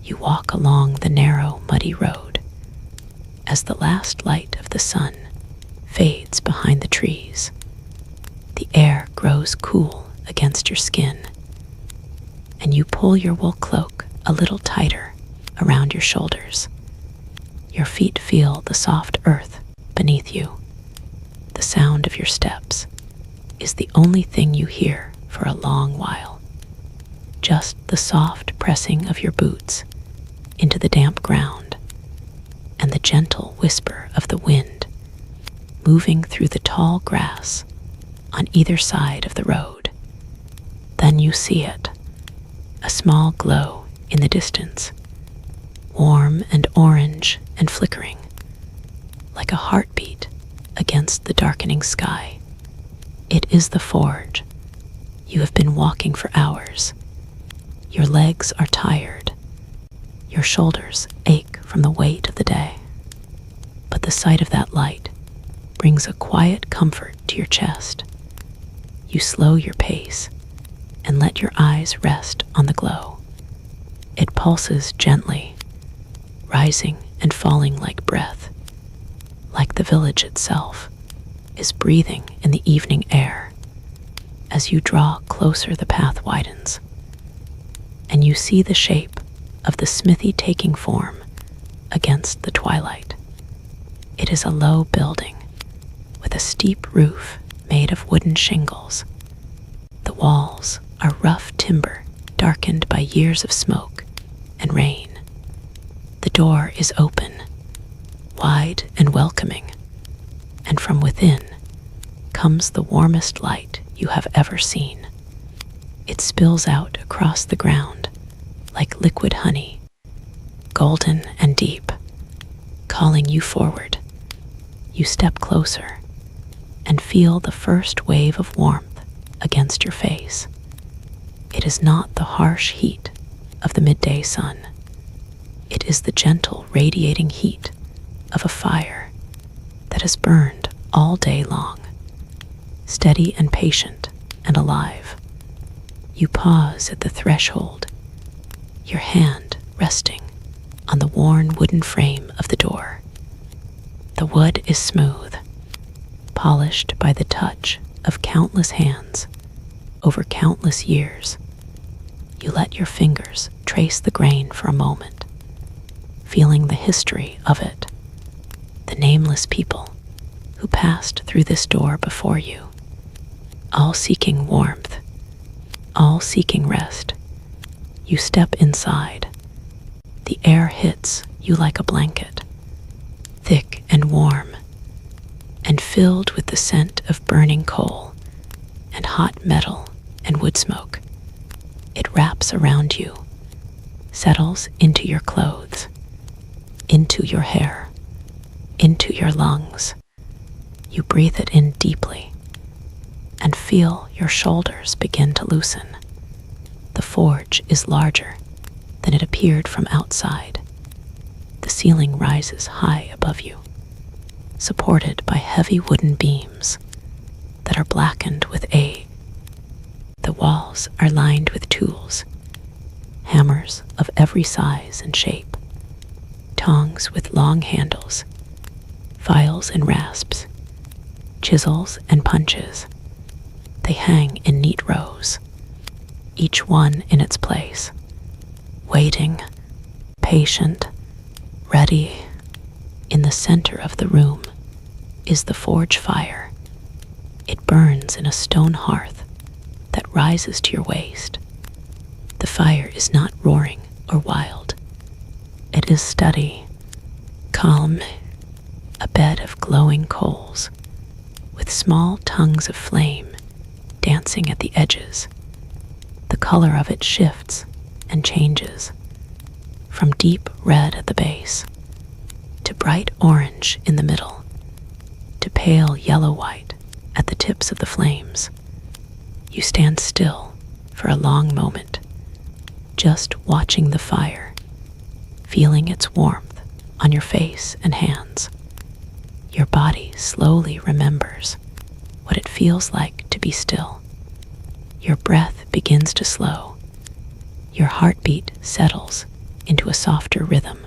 You walk along the narrow, muddy road. As the last light of the sun fades behind the trees, the air grows cool against your skin, and you pull your wool cloak a little tighter around your shoulders. Your feet feel the soft earth beneath you. The sound of your steps is the only thing you hear for a long while. Just the soft pressing of your boots into the damp ground and the gentle whisper of the wind moving through the tall grass on either side of the road. Then you see it, a small glow in the distance, warm and orange and flickering, like a heartbeat against the darkening sky. It is the forge. You have been walking for hours. Your legs are tired. Your shoulders ache from the weight of the day. But the sight of that light brings a quiet comfort to your chest. You slow your pace and let your eyes rest on the glow. It pulses gently, rising and falling like breath, like the village itself is breathing in the evening air. As you draw closer, the path widens, and you see the shape of the smithy taking form against the twilight. It is a low building with a steep roof made of wooden shingles. The walls are rough timber darkened by years of smoke and rain. The door is open, wide and welcoming, and from within comes the warmest light you have ever seen. It spills out across the ground like liquid honey, golden and deep, calling you forward. You step closer and feel the first wave of warmth against your face. It is not the harsh heat of the midday sun. It is the gentle radiating heat of a fire that has burned all day long, steady and patient and alive. You pause at the threshold, your hand resting on the worn wooden frame of the door. The wood is smooth, polished by the touch of countless hands over countless years. You let your fingers trace the grain for a moment, feeling the history of it, the nameless people who passed through this door before you, all seeking warmth, all seeking rest. You step inside. The air hits you like a blanket, thick and warm, and filled with the scent of burning coal and hot metal and wood smoke. It wraps around you, settles into your clothes, into your hair, into your lungs. You breathe it in deeply and feel your shoulders begin to loosen. The forge is larger than it appeared from outside. The ceiling rises high above you, supported by heavy wooden beams that are blackened with age. The walls are lined with tools, hammers of every size and shape, tongs with long handles, files and rasps, chisels and punches. They hang in neat rows, each one in its place, waiting, patient, ready. In the center of the room is the forge fire. It burns in a stone hearth that rises to your waist. The fire is not roaring or wild. It is steady, calm, a bed of glowing coals with small tongues of flame dancing at the edges. The color of it shifts and changes from deep red at the base to bright orange in the middle to pale yellow-white at the tips of the flames. You stand still for a long moment, just watching the fire, feeling its warmth on your face and hands. Your body slowly remembers what it feels like to be still. Your breath begins to slow. Your heartbeat settles into a softer rhythm.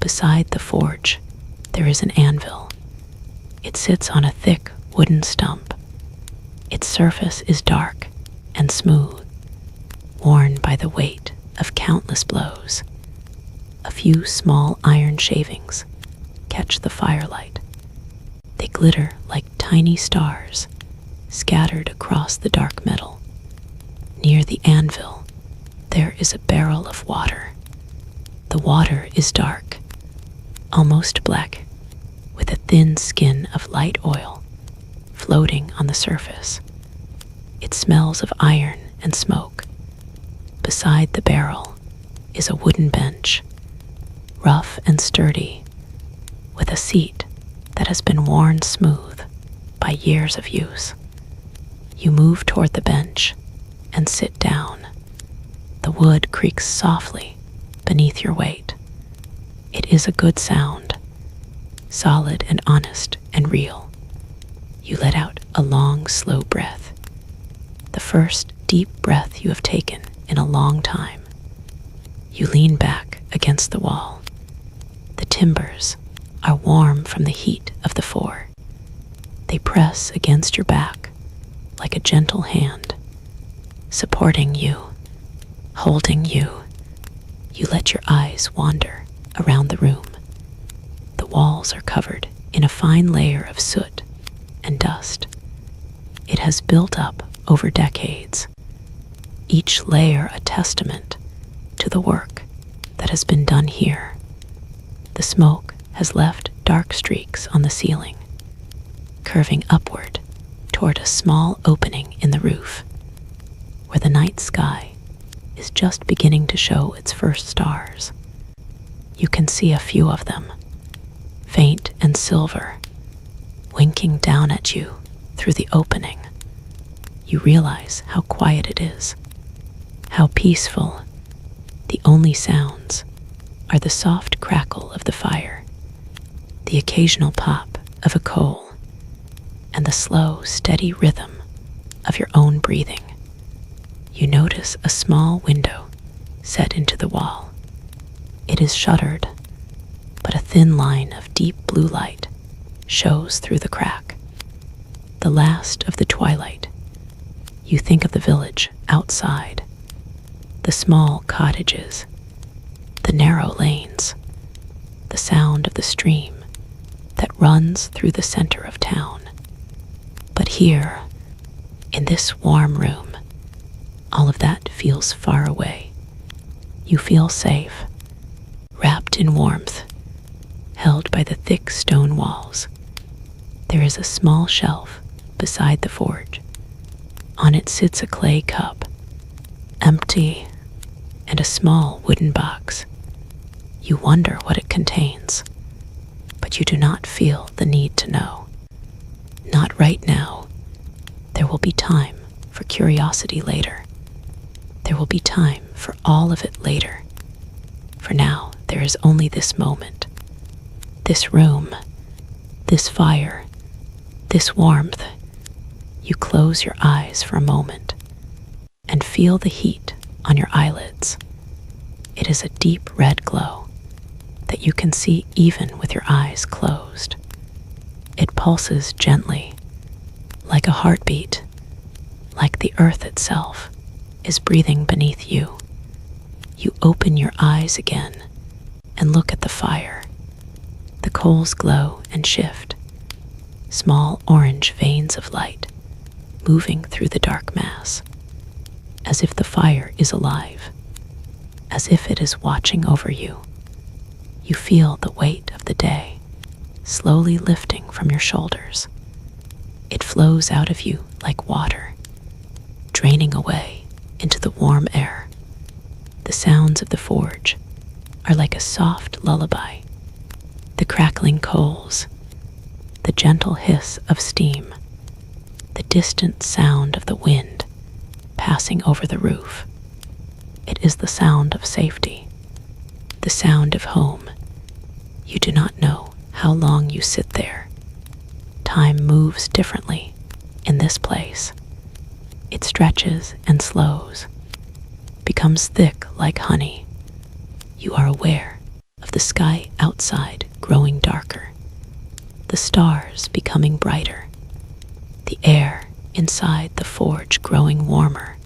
Beside the forge, there is an anvil. It sits on a thick wooden stump. Its surface is dark and smooth, worn by the weight of countless blows. A few small iron shavings catch the firelight. They glitter like tiny stars scattered across the dark metal. Near the anvil, there is a barrel of water. The water is dark, almost black, with a thin skin of light oil floating on the surface. It smells of iron and smoke. Beside the barrel is a wooden bench, rough and sturdy, with a seat that has been worn smooth by years of use. You move toward the bench and sit down. The wood creaks softly beneath your weight. It is a good sound, solid and honest and real. You let out a long, slow breath, the first deep breath you have taken in a long time. You lean back against the wall. The timbers are warm from the heat of the fore. They press against your back like a gentle hand, supporting you, holding you. You let your eyes wander around the room. The walls are covered in a fine layer of soot and dust. It has built up over decades, each layer a testament to the work that has been done here. The smoke has left dark streaks on the ceiling, curving upward toward a small opening in the roof, where the night sky is just beginning to show its first stars. You can see a few of them, faint and silver, winking down at you through the opening. You realize how quiet it is, how peaceful. The only sounds are the soft crackle of the fire, the occasional pop of a coal, and the slow, steady rhythm of your own breathing. You notice a small window set into the wall. It is shuttered, but a thin line of deep blue light shows through the crack. The last of the twilight. You think of the village outside, the small cottages, the narrow lanes, the sound of the stream that runs through the center of town. But here, in this warm room, all of that feels far away. You feel safe, wrapped in warmth, held by the thick stone walls. There is a small shelf beside the forge. On it sits a clay cup, empty, and a small wooden box. You wonder what it contains, but you do not feel the need to know. Not right now. There will be time for curiosity later. There will be time for all of it later. For now, there is only this moment, this room, this fire, this warmth. You close your eyes for a moment and feel the heat on your eyelids. It is a deep red glow that you can see even with your eyes closed. It pulses gently, like a heartbeat, like the earth itself is breathing beneath you. You open your eyes again and look at the fire. The coals glow and shift, small orange veins of light moving through the dark mass, as if the fire is alive, as if it is watching over you. You feel the weight of the day slowly lifting from your shoulders. It flows out of you like water, draining away into the warm air. The sounds of the forge are like a soft lullaby. The crackling coals, the gentle hiss of steam, the distant sound of the wind passing over the roof. It is the sound of safety, the sound of home. You do not know how long you sit there. Time moves differently in this place. It stretches and slows, becomes thick like honey. You are aware of the sky outside growing darker, the stars becoming brighter, the air inside the forge growing warmer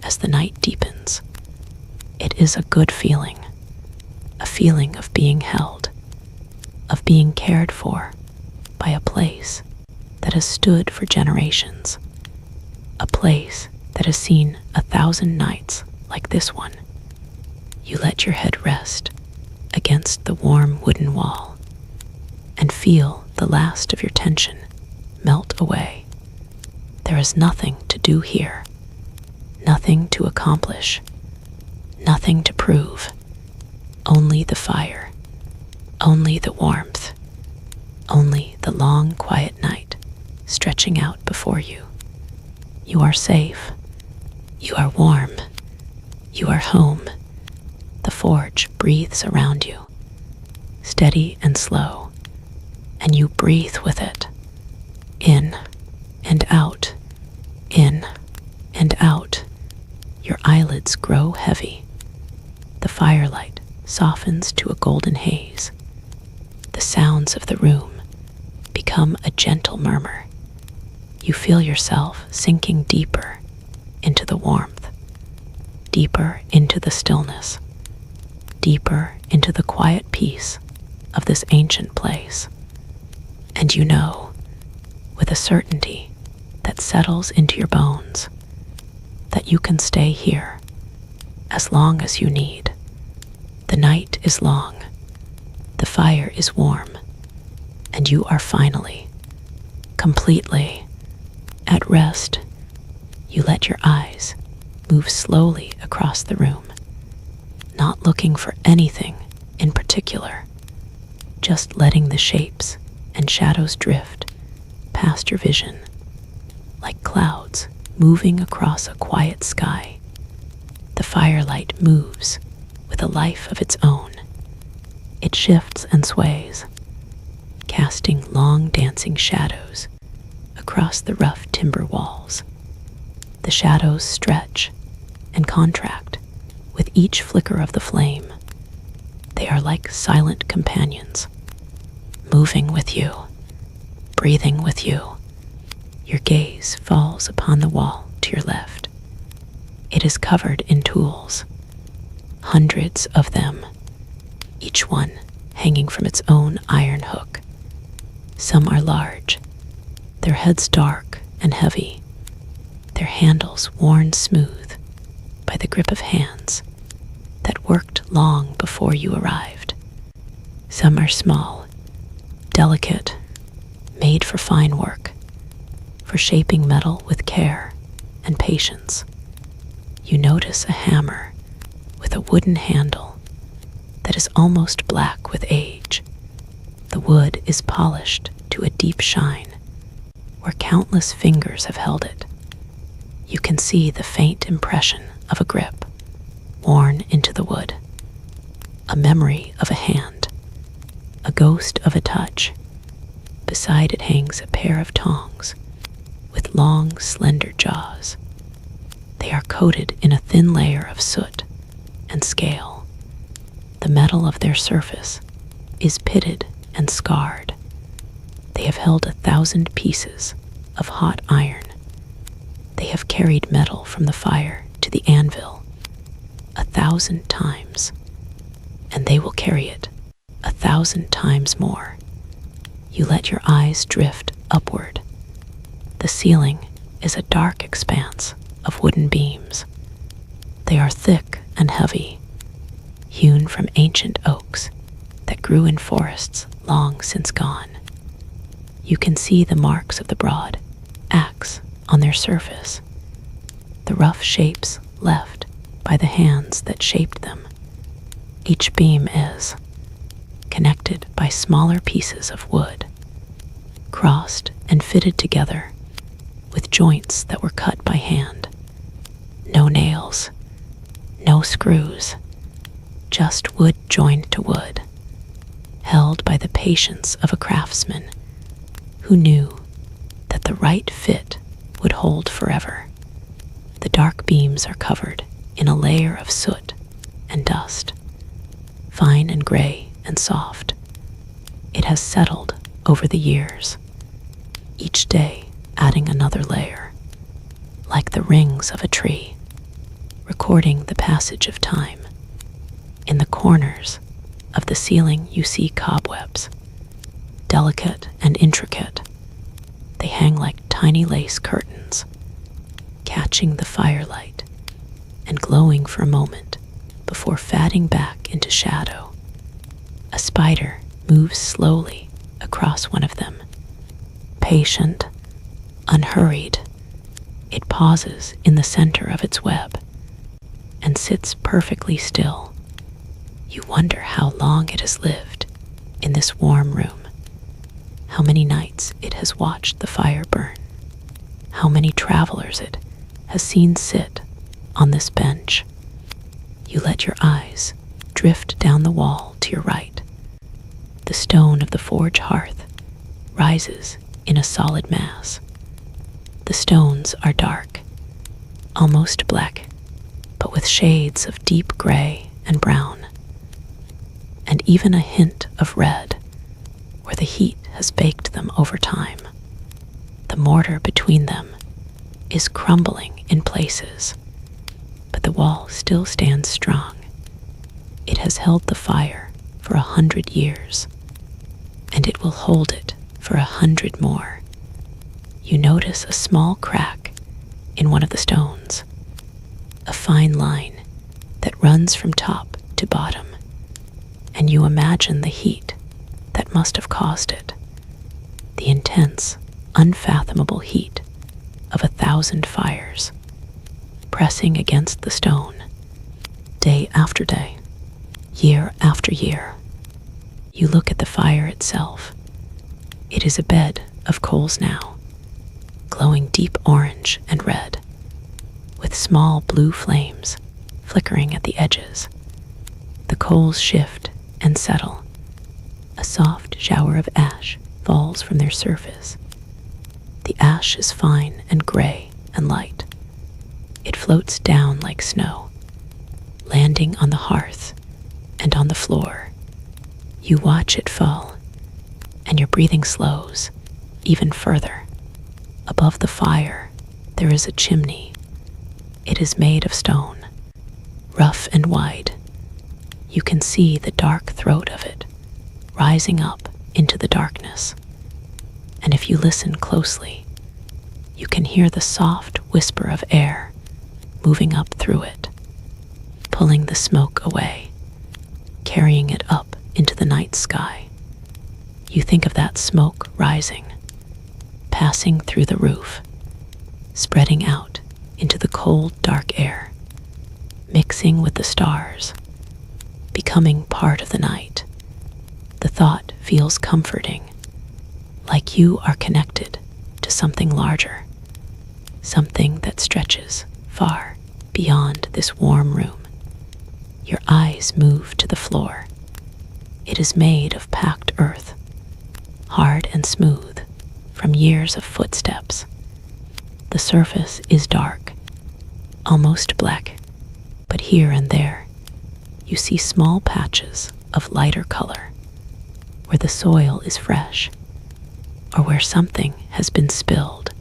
as the night deepens. It is a good feeling, a feeling of being held, of being cared for by a place that has stood for generations, a place that has seen 1,000 nights like this one. You let your head rest against the warm wooden wall and feel the last of your tension melt away. There is nothing to do here, nothing to accomplish, nothing to prove, only the fire, only the warmth, only the long, quiet night stretching out before you. You are safe, you are warm, you are home. The forge breathes around you, steady and slow, and you breathe with it, in and out, in and out. Your eyelids grow heavy. The firelight softens to a golden haze. The sounds of the room become a gentle murmur. You feel yourself sinking deeper into the warmth, deeper into the stillness, deeper into the quiet peace of this ancient place. And you know, with a certainty that settles into your bones, that you can stay here as long as you need. The night is long, the fire is warm, and you are finally, completely at rest. You let your eyes move slowly across the room, not looking for anything in particular, just letting the shapes and shadows drift past your vision, like clouds moving across a quiet sky. The firelight moves with a life of its own. It shifts and sways, casting long dancing shadows across the rough timber walls. The shadows stretch and contract with each flicker of the flame. They are like silent companions, moving with you, breathing with you. Your gaze falls upon the wall to your left. It is covered in tools, hundreds of them, each one hanging from its own iron hook. Some are large, their heads dark and heavy, their handles worn smooth by the grip of hands that worked long before you arrived. Some are small, delicate, made for fine work, for shaping metal with care and patience. You notice a hammer with a wooden handle that is almost black with age. The wood is polished to a deep shine where countless fingers have held it. You can see the faint impression of a grip worn into the wood, a memory of a hand, a ghost of a touch. Beside it hangs a pair of tongs with long, slender jaws. They are coated in a thin layer of soot and scale. The metal of their surface is pitted and scarred. They have held 1,000 pieces of hot iron. They have carried metal from the fire to the anvil 1,000 times, and they will carry it 1,000 times more. You let your eyes drift upward. The ceiling is a dark expanse of wooden beams. They are thick and heavy, hewn from ancient oaks that grew in forests long since gone. You can see the marks of the broad axe on their surface, the rough shapes left by the hands that shaped them. Each beam is connected by smaller pieces of wood, crossed and fitted together with joints that were cut by hand. No nails, no screws, just wood joined to wood, held by the patience of a craftsman who knew that the right fit would hold forever. The dark beams are covered in a layer of soot and dust, and gray and soft. It has settled over the years, each day adding another layer, like the rings of a tree, recording the passage of time. In the corners of the ceiling you see cobwebs, delicate and intricate. They hang like tiny lace curtains, catching the firelight and glowing for a moment before fading back into shadow. A spider moves slowly across one of them, patient, unhurried. It pauses in the center of its web and sits perfectly still. You wonder how long it has lived in this warm room, how many nights it has watched the fire burn, how many travelers it has seen sit on this bench. You let your eyes drift down the wall to your right. The stone of the forge hearth rises in a solid mass. The stones are dark, almost black, but with shades of deep gray and brown, and even a hint of red where the heat has baked them over time. The mortar between them is crumbling in places, but the wall still stands strong. It has held the fire for 100 years, and it will hold it for 100 more. You notice a small crack in one of the stones, a fine line that runs from top to bottom, and you imagine the heat that must have caused it, the intense, unfathomable heat of 1,000 fires, pressing against the stone, day after day, year after year. You look at the fire itself. It is a bed of coals now, glowing deep orange and red, with small blue flames flickering at the edges. The coals shift and settle. A soft shower of ash falls from their surface. The ash is fine and gray and light. It floats down like snow, landing on the hearth and on the floor. You watch it fall, and your breathing slows even further. Above the fire, there is a chimney. It is made of stone, rough and wide. You can see the dark throat of it rising up into the darkness. And if you listen closely, you can hear the soft whisper of air moving up through it, pulling the smoke away, carrying it up into the night sky. You think of that smoke rising, passing through the roof, spreading out into the cold, dark air, mixing with the stars, becoming part of the night. The thought feels comforting, like you are connected to something larger, something that stretches far beyond this warm room. Your eyes move to the floor. It is made of packed earth, hard and smooth from years of footsteps. The surface is dark, almost black, but here and there you see small patches of lighter color, where the soil is fresh or where something has been spilled.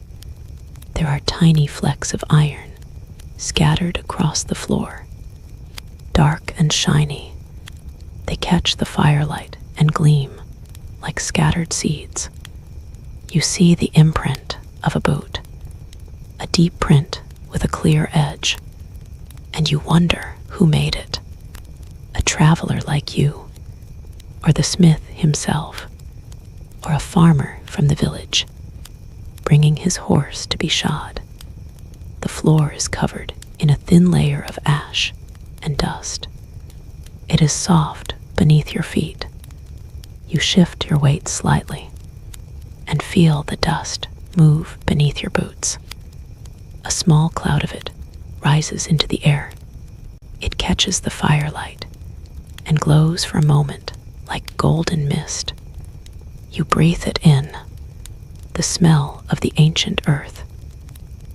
There are tiny flecks of iron scattered across the floor, dark and shiny. They catch the firelight and gleam like scattered seeds. You see the imprint of a boot, a deep print with a clear edge, and you wonder who made it. A traveler like you, or the smith himself, or a farmer from the village, bringing his horse to be shod. The floor is covered in a thin layer of ash and dust. It is soft beneath your feet. You shift your weight slightly and feel the dust move beneath your boots. A small cloud of it rises into the air. It catches the firelight and glows for a moment like golden mist. You breathe it in, the smell of the ancient earth,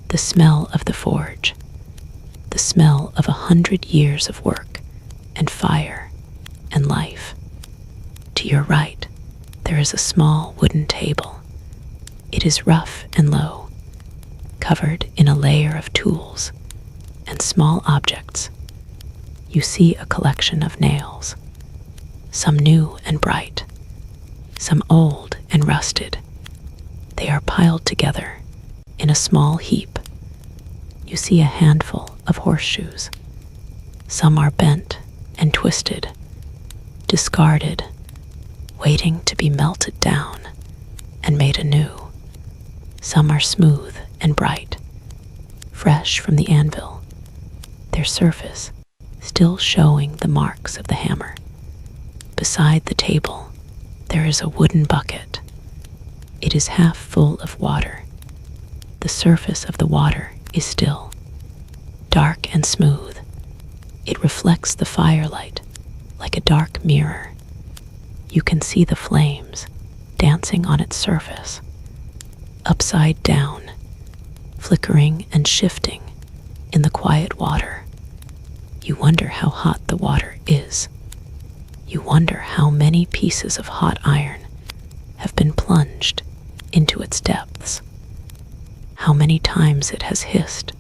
the smell of the forge, the smell of 100 years of work and fire and life. To your right, there is a small wooden table. It is rough and low, covered in a layer of tools and small objects. You see a collection of nails, some new and bright, some old and rusted. They are piled together in a small heap. You see a handful of horseshoes. Some are bent and twisted, discarded, waiting to be melted down and made anew. Some are smooth and bright, fresh from the anvil, their surface still showing the marks of the hammer. Beside the table, there is a wooden bucket. It is half full of water. The surface of the water is still, dark and smooth. It reflects the firelight like a dark mirror. You can see the flames dancing on its surface, upside down, flickering and shifting in the quiet water. You wonder how hot the water is. You wonder how many pieces of hot iron have been plunged into its depths, how many times it has hissed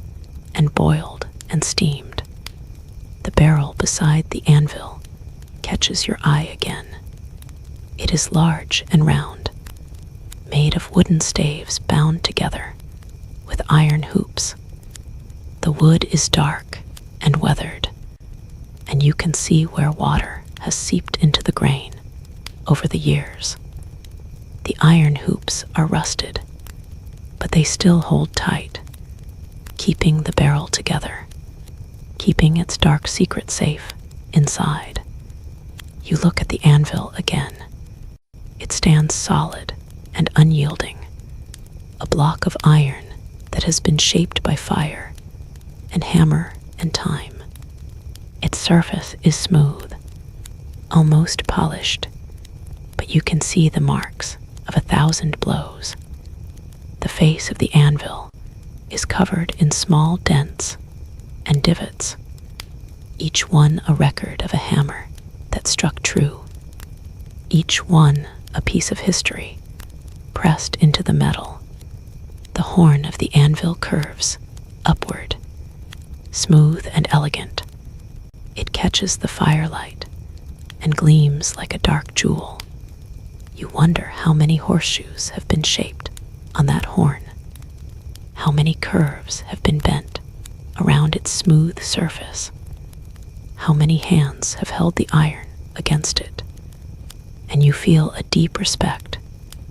and boiled and steamed. The barrel beside the anvil catches your eye again. It is large and round, made of wooden staves bound together with iron hoops. The wood is dark and weathered, and you can see where water has seeped into the grain over the years. The iron hoops are rusted, but they still hold tight, keeping the barrel together, keeping its dark secret safe inside. You look at the anvil again. It stands solid and unyielding, a block of iron that has been shaped by fire and hammer and time. Its surface is smooth, almost polished, but you can see the marks of 1,000 blows. The face of the anvil is covered in small dents and divots, each one a record of a hammer that struck true, each one a piece of history pressed into the metal. The horn of the anvil curves upward, smooth and elegant. It catches the firelight and gleams like a dark jewel. You wonder how many horseshoes have been shaped on that horn, how many curves have been bent around its smooth surface, how many hands have held the iron against it, and you feel a deep respect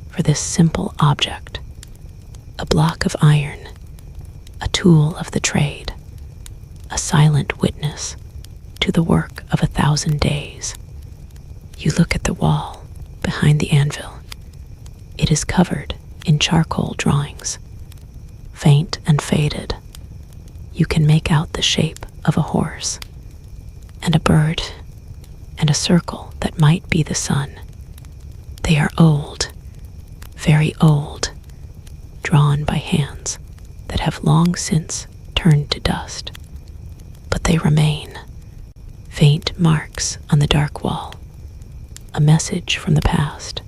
for this simple object, a block of iron, a tool of the trade, a silent witness to the work of 1,000 days. You look at the wall behind the anvil. It is covered in charcoal drawings, faint and faded. You can make out the shape of a horse, and a bird, and a circle that might be the sun. They are old, very old, drawn by hands that have long since turned to dust. But they remain, faint marks on the dark wall, a message from the past,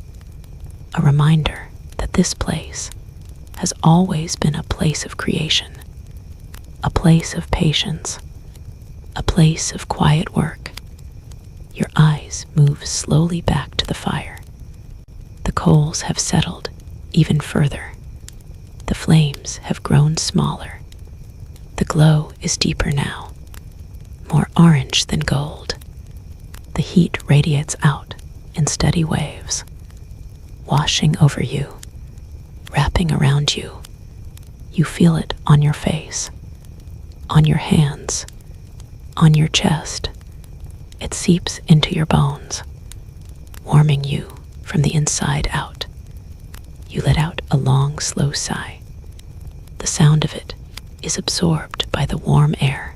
a reminder that this place has always been a place of creation, a place of patience, a place of quiet work. Your eyes move slowly back to the fire. The coals have settled even further. The flames have grown smaller. The glow is deeper now, more orange than gold. The heat radiates out in steady waves, washing over you, wrapping around you. You feel it on your face, on your hands, on your chest. It seeps into your bones, warming you from the inside out. You let out a long, slow sigh. The sound of it is absorbed by the warm air.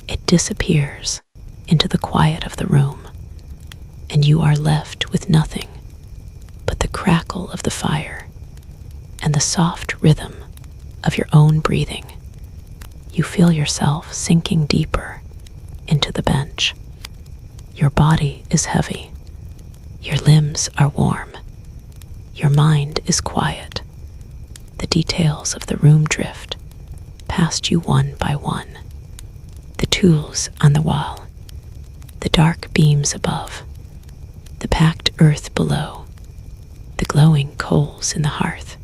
It disappears into the quiet of the room, and you are left with nothing but the crackle of the fire and the soft rhythm of your own breathing. You feel yourself sinking deeper into the bench. Your body is heavy, Your limbs are warm. Your mind is quiet. The details of the room drift past you one by one. The tools on the wall, the dark beams above, the packed earth below, the glowing coals in the hearth.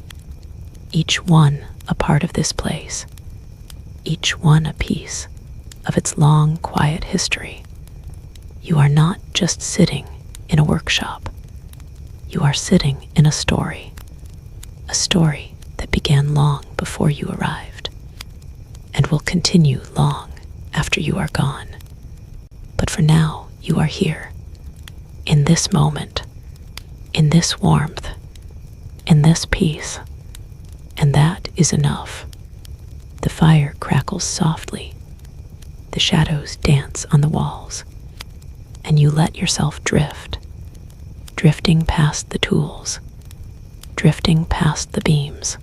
Each one a part of this place, each one a piece of its long, quiet history. You are not just sitting in a workshop. You are sitting in a story that began long before you arrived and will continue long after you are gone. But for now, you are here, in this moment, in this warmth, in this peace, and that is enough. The fire crackles softly, the shadows dance on the walls, and you let yourself drift, drifting past the tools, drifting past the beams,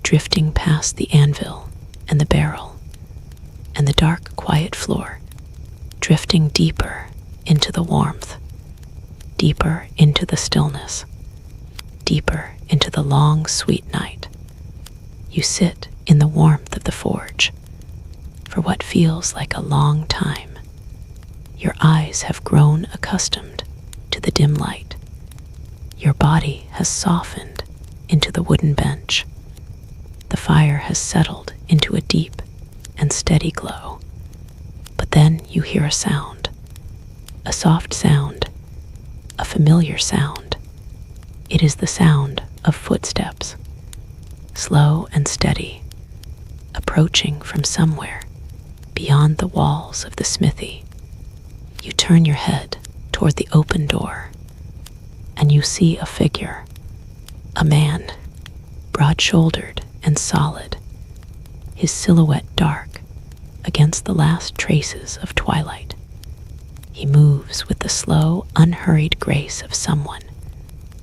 drifting past the anvil and the barrel, and the dark, quiet floor, drifting deeper into the warmth, deeper into the stillness, deeper into the long, sweet night. You sit in the warmth of the forge for what feels like a long time. Your eyes have grown accustomed to the dim light. Your body has softened into the wooden bench. The fire has settled into a deep and steady glow. But then you hear a sound, a soft sound, a familiar sound. It is the sound of footsteps, slow and steady, approaching from somewhere beyond the walls of the smithy. You turn your head toward the open door, and you see a figure, a man, broad-shouldered and solid, his silhouette dark against the last traces of twilight. He moves with the slow, unhurried grace of someone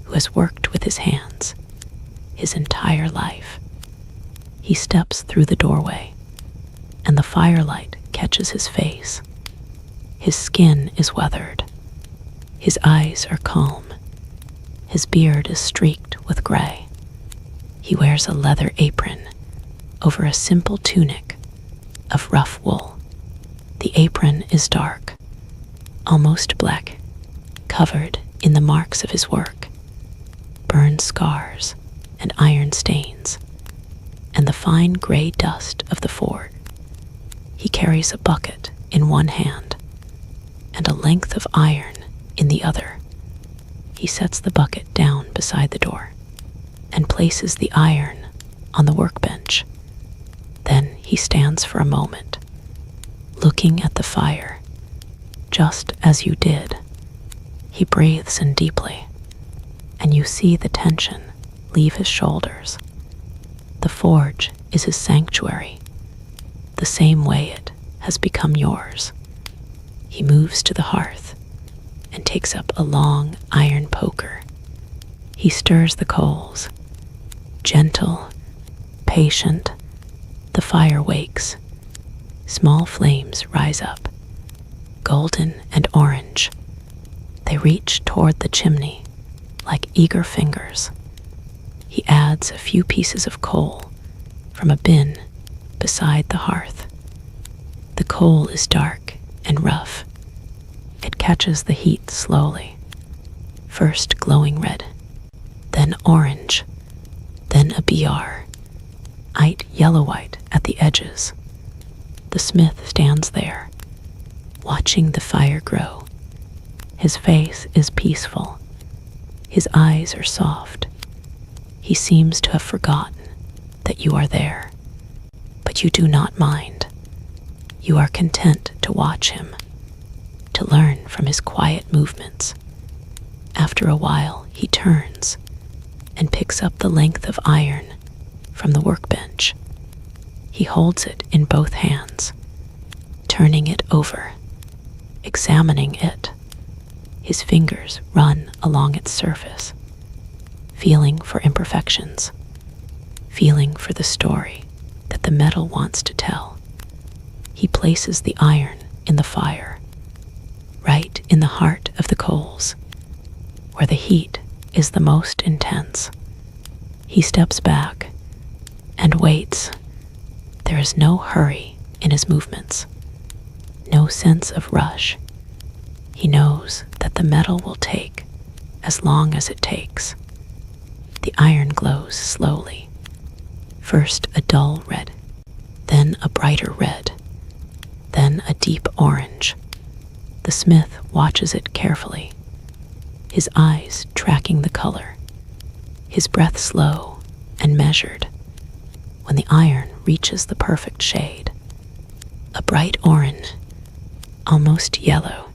who has worked with his hands his entire life. He steps through the doorway, and the firelight catches his face. His skin is weathered. His eyes are calm. His beard is streaked with gray. He wears a leather apron over a simple tunic of rough wool. The apron is dark, almost black, covered in the marks of his work, burned scars and iron stains, and the fine gray dust of the forge. He carries a bucket in one hand and a length of iron in the other. He sets the bucket down beside the door and places the iron on the workbench. Then he stands for a moment, looking at the fire, just as you did. He breathes in deeply, and you see the tension leave his shoulders. The forge is his sanctuary, the same way it has become yours. He moves to the hearth and takes up a long iron poker. He stirs the coals. Gentle, patient, the fire wakes. Small flames rise up, golden and orange. They reach toward the chimney like eager fingers. He adds a few pieces of coal from a bin beside the hearth. The coal is dark and rough. It catches the heat slowly, first glowing red, then orange, then a BR, yellow-white at the edges. The smith stands there, watching the fire grow. His face is peaceful. His eyes are soft. He seems to have forgotten that you are there, but you do not mind. You are content to watch him, to learn from his quiet movements. After a while, he turns and picks up the length of iron from the workbench. He holds it in both hands, turning it over, examining it. His fingers run along its surface, feeling for imperfections, feeling for the story that the metal wants to tell. He places the iron in the fire, right in the heart of the coals. where the heat is the most intense. He steps back and waits. There is no hurry in his movements, no sense of rush. He knows that the metal will take as long as it takes. The iron glows slowly, first a dull red, then a brighter red, then a deep orange. The smith watches it carefully, his eyes tracking the color, his breath slow and measured. When the iron reaches the perfect shade, a bright orange, almost yellow,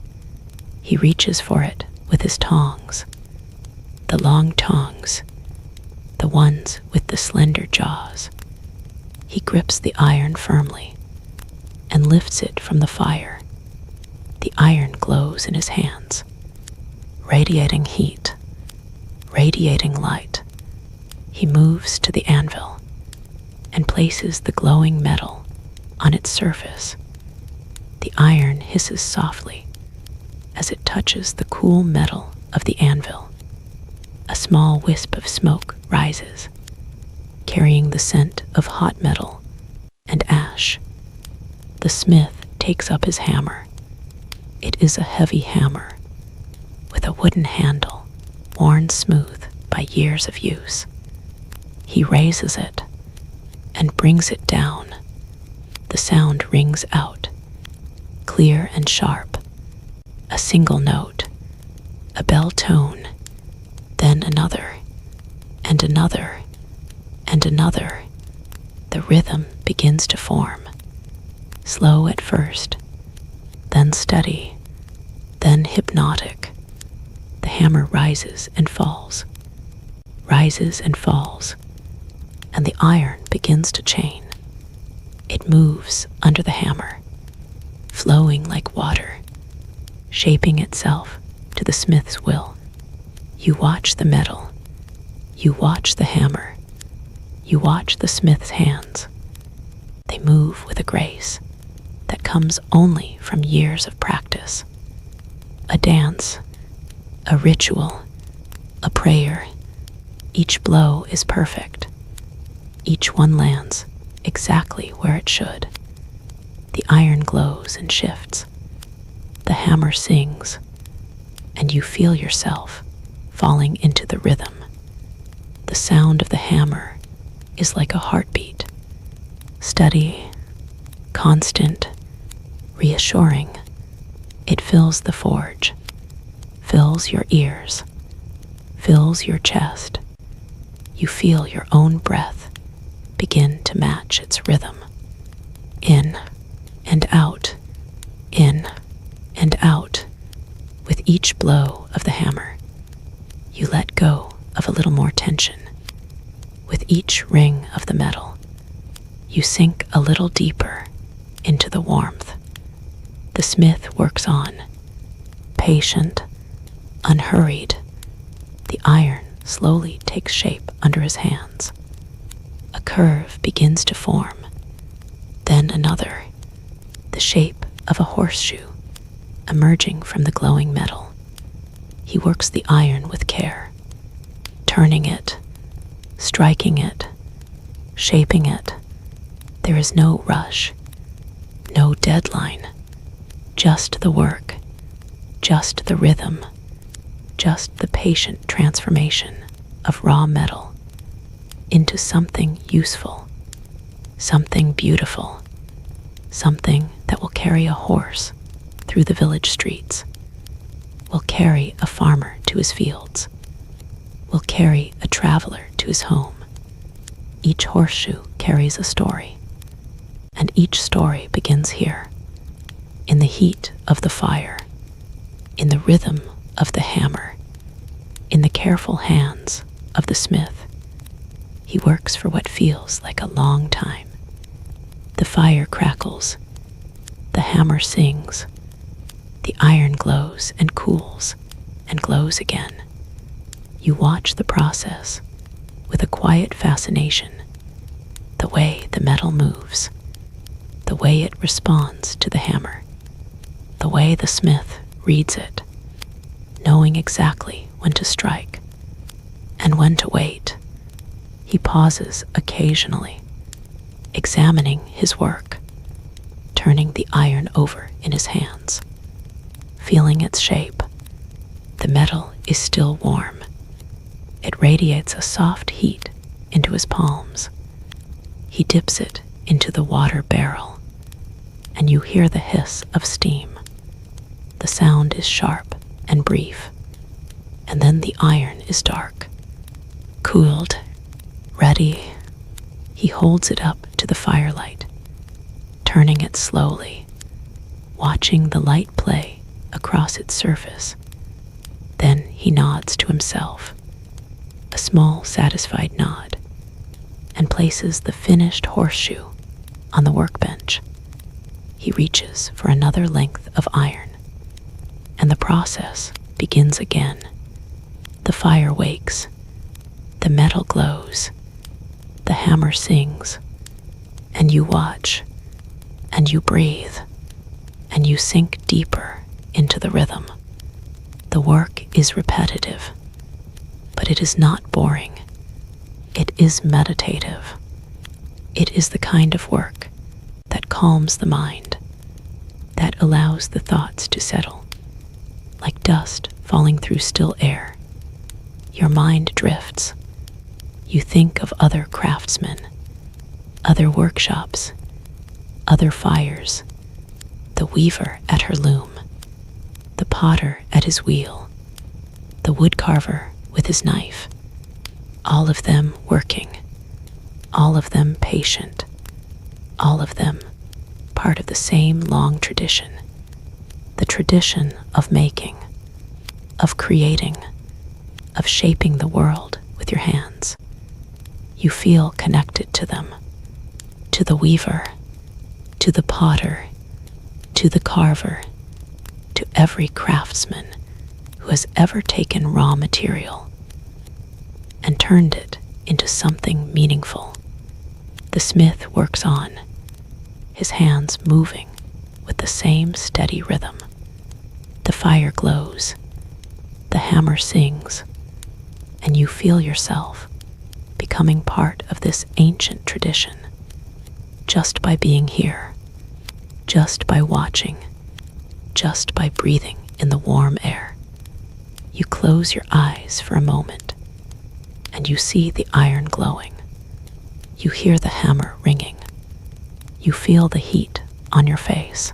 he reaches for it with his tongs, the long tongs, the ones with the slender jaws. He grips the iron firmly and lifts it from the fire. The iron glows in his hands, radiating heat, radiating light. He moves to the anvil and places the glowing metal on its surface. The iron hisses softly as it touches the cool metal of the anvil. A small wisp of smoke rises, carrying the scent of hot metal and ash. The smith takes up his hammer. It is a heavy hammer with a wooden handle worn smooth by years of use. He raises it and brings it down. The sound rings out, clear and sharp, a single note, a bell tone, then another, and another, and another. The rhythm begins to form, slow at first, then steady, then hypnotic. The hammer rises and falls, and the iron begins to chain. It moves under the hammer, flowing like water, shaping itself to the smith's will. You watch the metal, you watch the hammer, you watch the smith's hands. They move with a grace that comes only from years of practice. A dance, a ritual, a prayer. Each blow is perfect. Each one lands exactly where it should. The iron glows and shifts. The hammer sings, and you feel yourself falling into the rhythm. The sound of the hammer is like a heartbeat, steady, constant, reassuring. It fills the forge, fills your ears, fills your chest. You feel your own breath begin to match its rhythm. In and out, in and out. With each blow of the hammer, you let go of a little more tension. With each ring of the metal, you sink a little deeper into the warmth. The smith works on, patient, unhurried. The iron slowly takes shape under his hands. A curve begins to form, then another, the shape of a horseshoe emerging from the glowing metal. He works the iron with care, turning it, striking it, shaping it. There is no rush, no deadline, just the work, just the rhythm, just the patient transformation of raw metal into something useful, something beautiful, something that will carry a horse through the village streets, will carry a farmer to his fields, will carry a traveler to his home. Each horseshoe carries a story, and each story begins here, in the heat of the fire, in the rhythm of the hammer, in the careful hands of the smith. He works for what feels like a long time. The fire crackles, the hammer sings, the iron glows and cools and glows again. You watch the process with a quiet fascination, the way the metal moves, the way it responds to the hammer, the way the smith reads it. knowing exactly when to strike and when to wait. He pauses occasionally, examining his work, turning the iron over in his hands, feeling its shape. The metal is still warm. It radiates a soft heat into his palms. He dips it into the water barrel, and you hear the hiss of steam. The sound is sharp and brief, and then the iron is dark, cooled, ready. He holds it up to the firelight, turning it slowly, watching the light play across its surface. Then he nods to himself, a small, satisfied nod, and places the finished horseshoe on the workbench. He reaches for another length of iron, and the process begins again. The fire wakes, the metal glows, the hammer sings, and you watch, and you breathe, and you sink deeper into the rhythm. The work is repetitive, but it is not boring. It is meditative. It is the kind of work that calms the mind, that allows the thoughts to settle. Like dust falling through still air, your mind drifts. You think of other craftsmen, other workshops, other fires, the weaver at her loom, the potter at his wheel, the woodcarver with his knife, all of them working, all of them patient, all of them part of the same long tradition, the tradition of making, of creating, of shaping the world with your hands. You feel connected to them, to the weaver, to the potter, to the carver, to every craftsman who has ever taken raw material and turned it into something meaningful. The smith works on, his hands moving with the same steady rhythm. The fire glows, the hammer sings, and you feel yourself becoming part of this ancient tradition just by being here, just by watching, just by breathing in the warm air. You close your eyes for a moment, and you see the iron glowing. You hear the hammer ringing. You feel the heat on your face,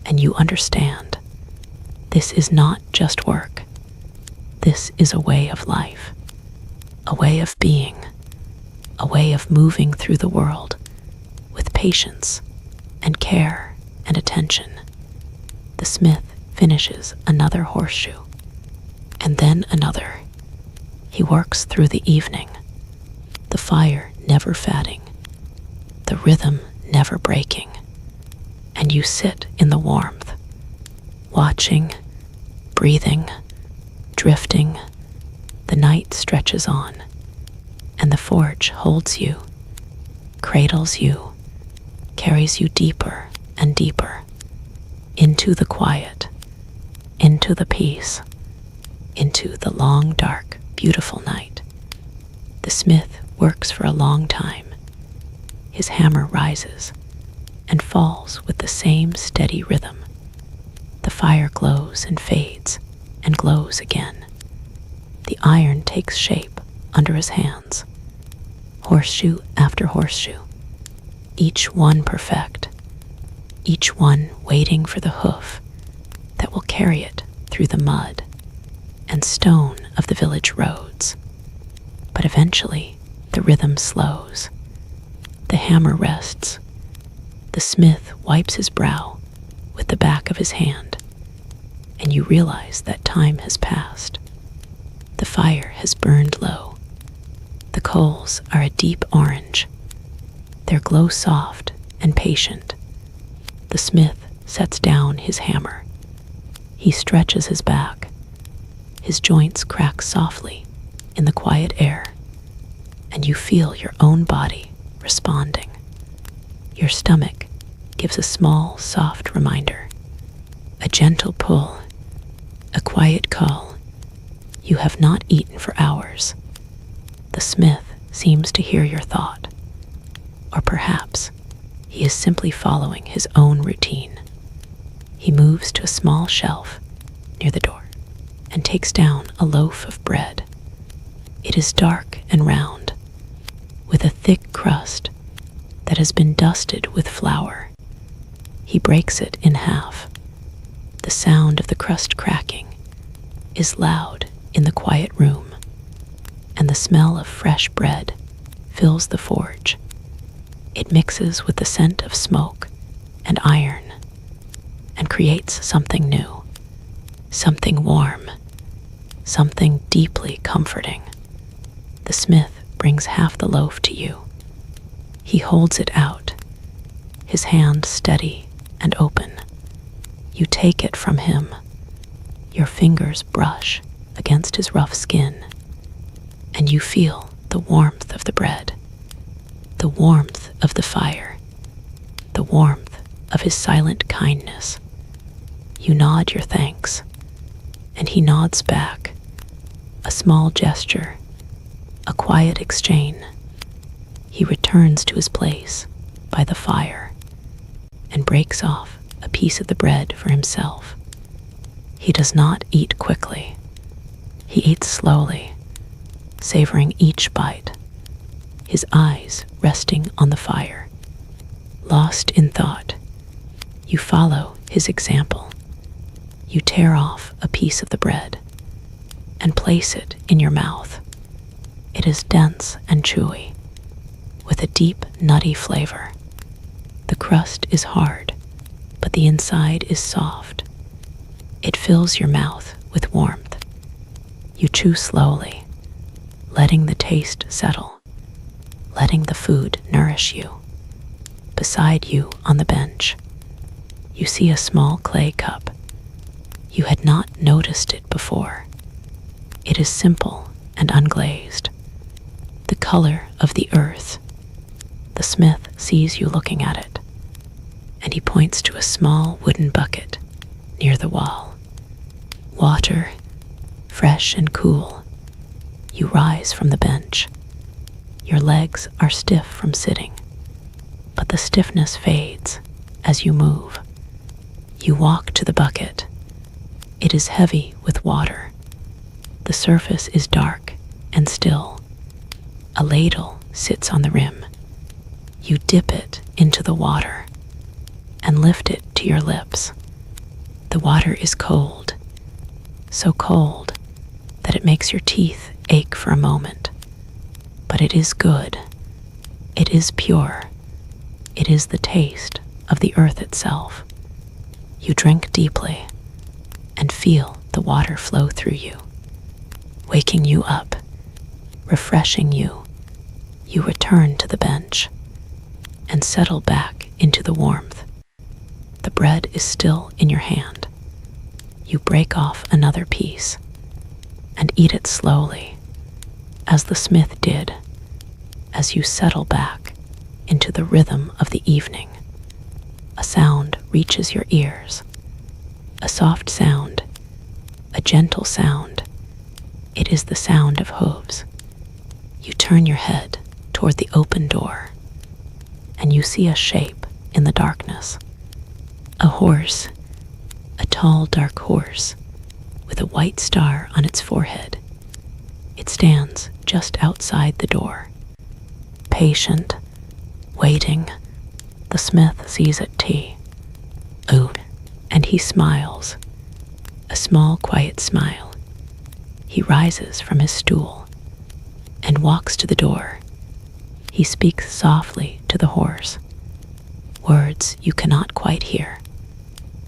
and you understand this is not just work. This is a way of life, a way of being, a way of moving through the world with patience and care and attention. The smith finishes another horseshoe, and then another. He works through the evening, the fire never fading, the rhythm never breaking, and you sit in the warmth, watching, breathing, drifting. The night stretches on, and the forge holds you, cradles you, carries you deeper and deeper, into the quiet, into the peace, into the long, dark, beautiful night. The smith works for a long time. His hammer rises and falls with the same steady rhythm. The fire glows and fades and glows again. The iron takes shape under his hands, horseshoe after horseshoe, each one perfect, each one waiting for the hoof that will carry it through the mud and stone of the village roads. But eventually, the rhythm slows. The hammer rests. The smith wipes his brow with the back of his hand, and you realize that time has passed. The fire has burned low. The coals are a deep orange. Their glow soft and patient. The smith sets down his hammer. He stretches his back. His joints crack softly in the quiet air, and you feel your own body responding. Your stomach gives a small, soft reminder, a gentle pull, A quiet call. You have not eaten for hours. The smith seems to hear your thought. Or perhaps he is simply following his own routine. He moves to a small shelf near the door and takes down a loaf of bread. It is dark and round, with a thick crust that has been dusted with flour. He breaks it in half. The sound of the crust cracking is loud in the quiet room, and the smell of fresh bread fills the forge. It mixes with the scent of smoke and iron and creates something new, something warm, something deeply comforting. The smith brings half the loaf to you. He holds it out, his hand steady and open. You take it from him. Your fingers brush against his rough skin, and you feel the warmth of the bread, the warmth of the fire, the warmth of his silent kindness. You nod your thanks, and he nods back. A small gesture, a quiet exchange. He returns to his place by the fire and breaks off a piece of the bread for himself. He does not eat quickly. He eats slowly, savoring each bite, his eyes resting on the fire. Lost in thought, you follow his example. You tear off a piece of the bread and place it in your mouth. It is dense and chewy, with a deep, nutty flavor. The crust is hard, but the inside is soft. It fills your mouth with warmth. You chew slowly, letting the taste settle, letting the food nourish you. Beside you on the bench, you see a small clay cup. You had not noticed it before. It is simple and unglazed, the color of the earth. The smith sees you looking at it, and he points to a small wooden bucket near the wall. Water, fresh and cool. You rise from the bench. Your legs are stiff from sitting, but the stiffness fades as you move. You walk to the bucket. It is heavy with water. The surface is dark and still. A ladle sits on the rim. You dip it into the water and lift it to your lips. The water is cold, so cold that it makes your teeth ache for a moment. But it is good. It is pure. It is the taste of the earth itself. You drink deeply and feel the water flow through you, waking you up, refreshing you. You return to the bench and settle back into the warmth. The bread is still in your hand. You break off another piece and eat it slowly, as the smith did, as you settle back into the rhythm of the evening. A sound reaches your ears, a soft sound, a gentle sound. It is the sound of hooves. You turn your head toward the open door, and you see a shape in the darkness. A horse, a tall, dark horse, with a white star on its forehead. It stands just outside the door, patient, waiting. The smith sees it tea. Oh, and he smiles, a small, quiet smile. He rises from his stool and walks to the door. He speaks softly to the horse, words you cannot quite hear,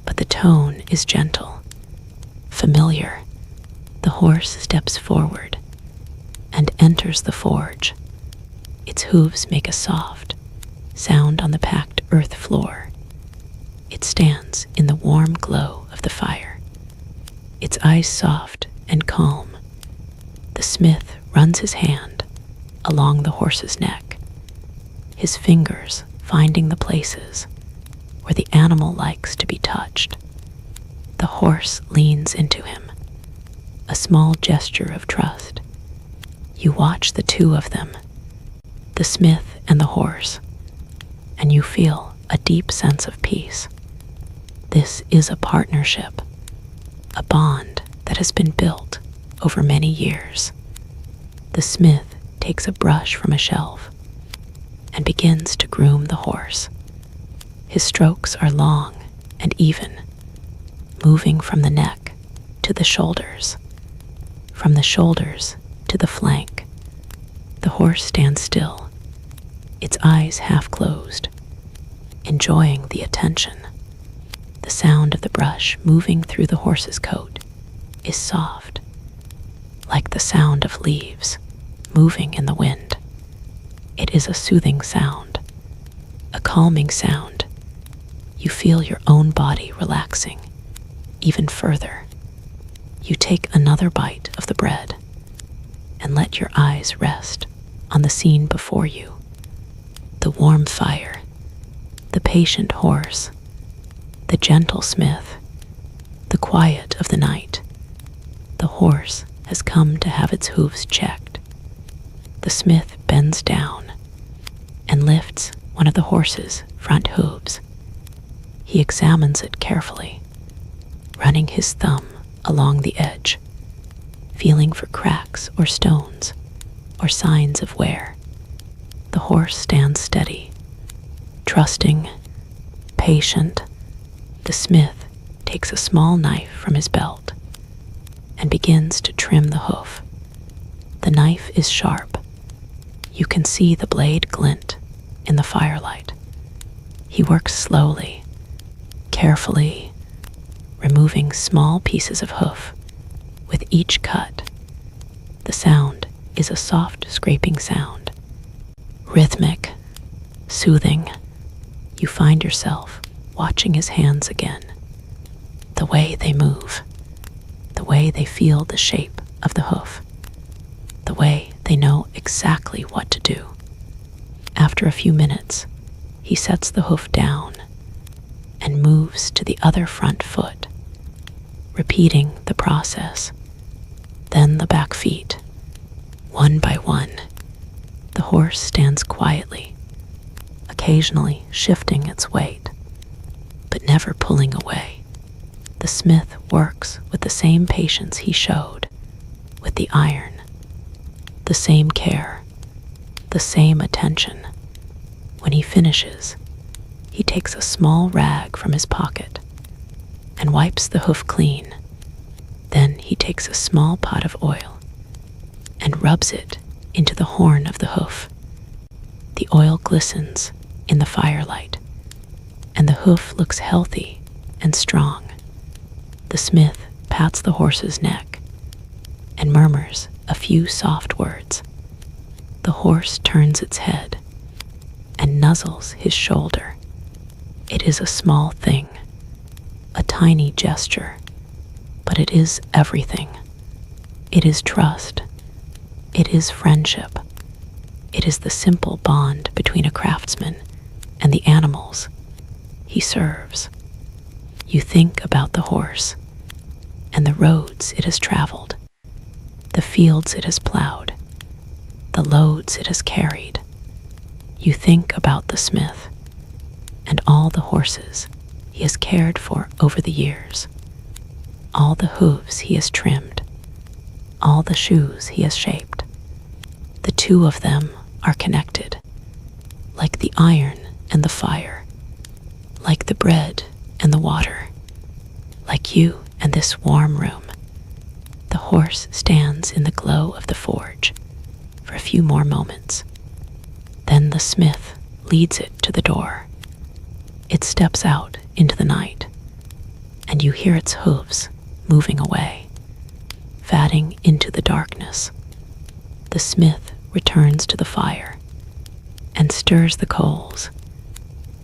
but the tone is gentle, familiar. The horse steps forward and enters the forge. Its hooves make a soft sound on the packed earth floor. It stands in the warm glow of the fire, its eyes soft and calm. The smith runs his hand along the horse's neck, his fingers finding the places where the animal likes to be touched. The horse leans into him, a small gesture of trust. You watch the two of them, the smith and the horse, and you feel a deep sense of peace. This is a partnership, a bond that has been built over many years. The smith takes a brush from a shelf and begins to groom the horse. His strokes are long and even, moving from the neck to the shoulders, from the shoulders to the flank. The horse stands still, its eyes half closed, enjoying the attention. The sound of the brush moving through the horse's coat is soft, like the sound of leaves moving in the wind. It is a soothing sound, a calming sound. You feel your own body relaxing even further. You take another bite of the bread and let your eyes rest on the scene before you. The warm fire, the patient horse, the gentle smith, the quiet of the night. The horse has come to have its hooves checked. The smith bends down and lifts one of the horse's front hooves. He examines it carefully, running his thumb along the edge, feeling for cracks or stones or signs of wear. The horse stands steady, trusting, patient. The smith takes a small knife from his belt and begins to trim the hoof. The knife is sharp. You can see the blade glint in the firelight. He works slowly, carefully, removing small pieces of hoof with each cut. The sound is a soft scraping sound, rhythmic, soothing. You find yourself watching his hands again, the way they move, the way they feel the shape of the hoof, the way they know exactly what to do. After a few minutes, he sets the hoof down and moves to the other front foot, repeating the process. Then the back feet, one by one. The horse stands quietly, occasionally shifting its weight, but never pulling away. The smith works with the same patience he showed with the iron, the same care, the same attention. When he finishes, he takes a small rag from his pocket and wipes the hoof clean. Then he takes a small pot of oil and rubs it into the horn of the hoof. The oil glistens in the firelight, and the hoof looks healthy and strong. The smith pats the horse's neck and murmurs a few soft words. The horse turns its head and nuzzles his shoulder. It is a small thing, a tiny gesture, but it is everything. It is trust. It is friendship. It is the simple bond between a craftsman and the animals he serves. You think about the horse and the roads it has traveled, the fields it has plowed, the loads it has carried. You think about the smith and all the horses he has cared for over the years, all the hooves he has trimmed, all the shoes he has shaped. The two of them are connected, like the iron and the fire, like the bread and the water, like you and this warm room. The horse stands in the glow of the forge for a few more moments. Then the smith leads it to the door. It steps out into the night, and you hear its hooves moving away, fading into the darkness. The smith returns to the fire and stirs the coals.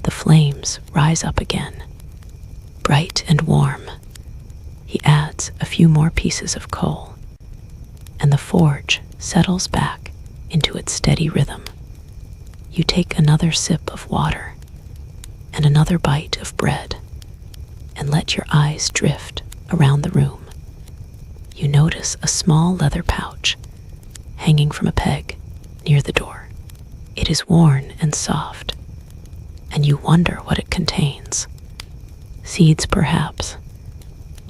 The flames rise up again, bright and warm. He adds a few more pieces of coal, and the forge settles back into its steady rhythm. You take another sip of water and another bite of bread and let your eyes drift around the room. you notice a small leather pouch hanging from a peg near the door. It is worn and soft, and you wonder what it contains. Seeds, perhaps,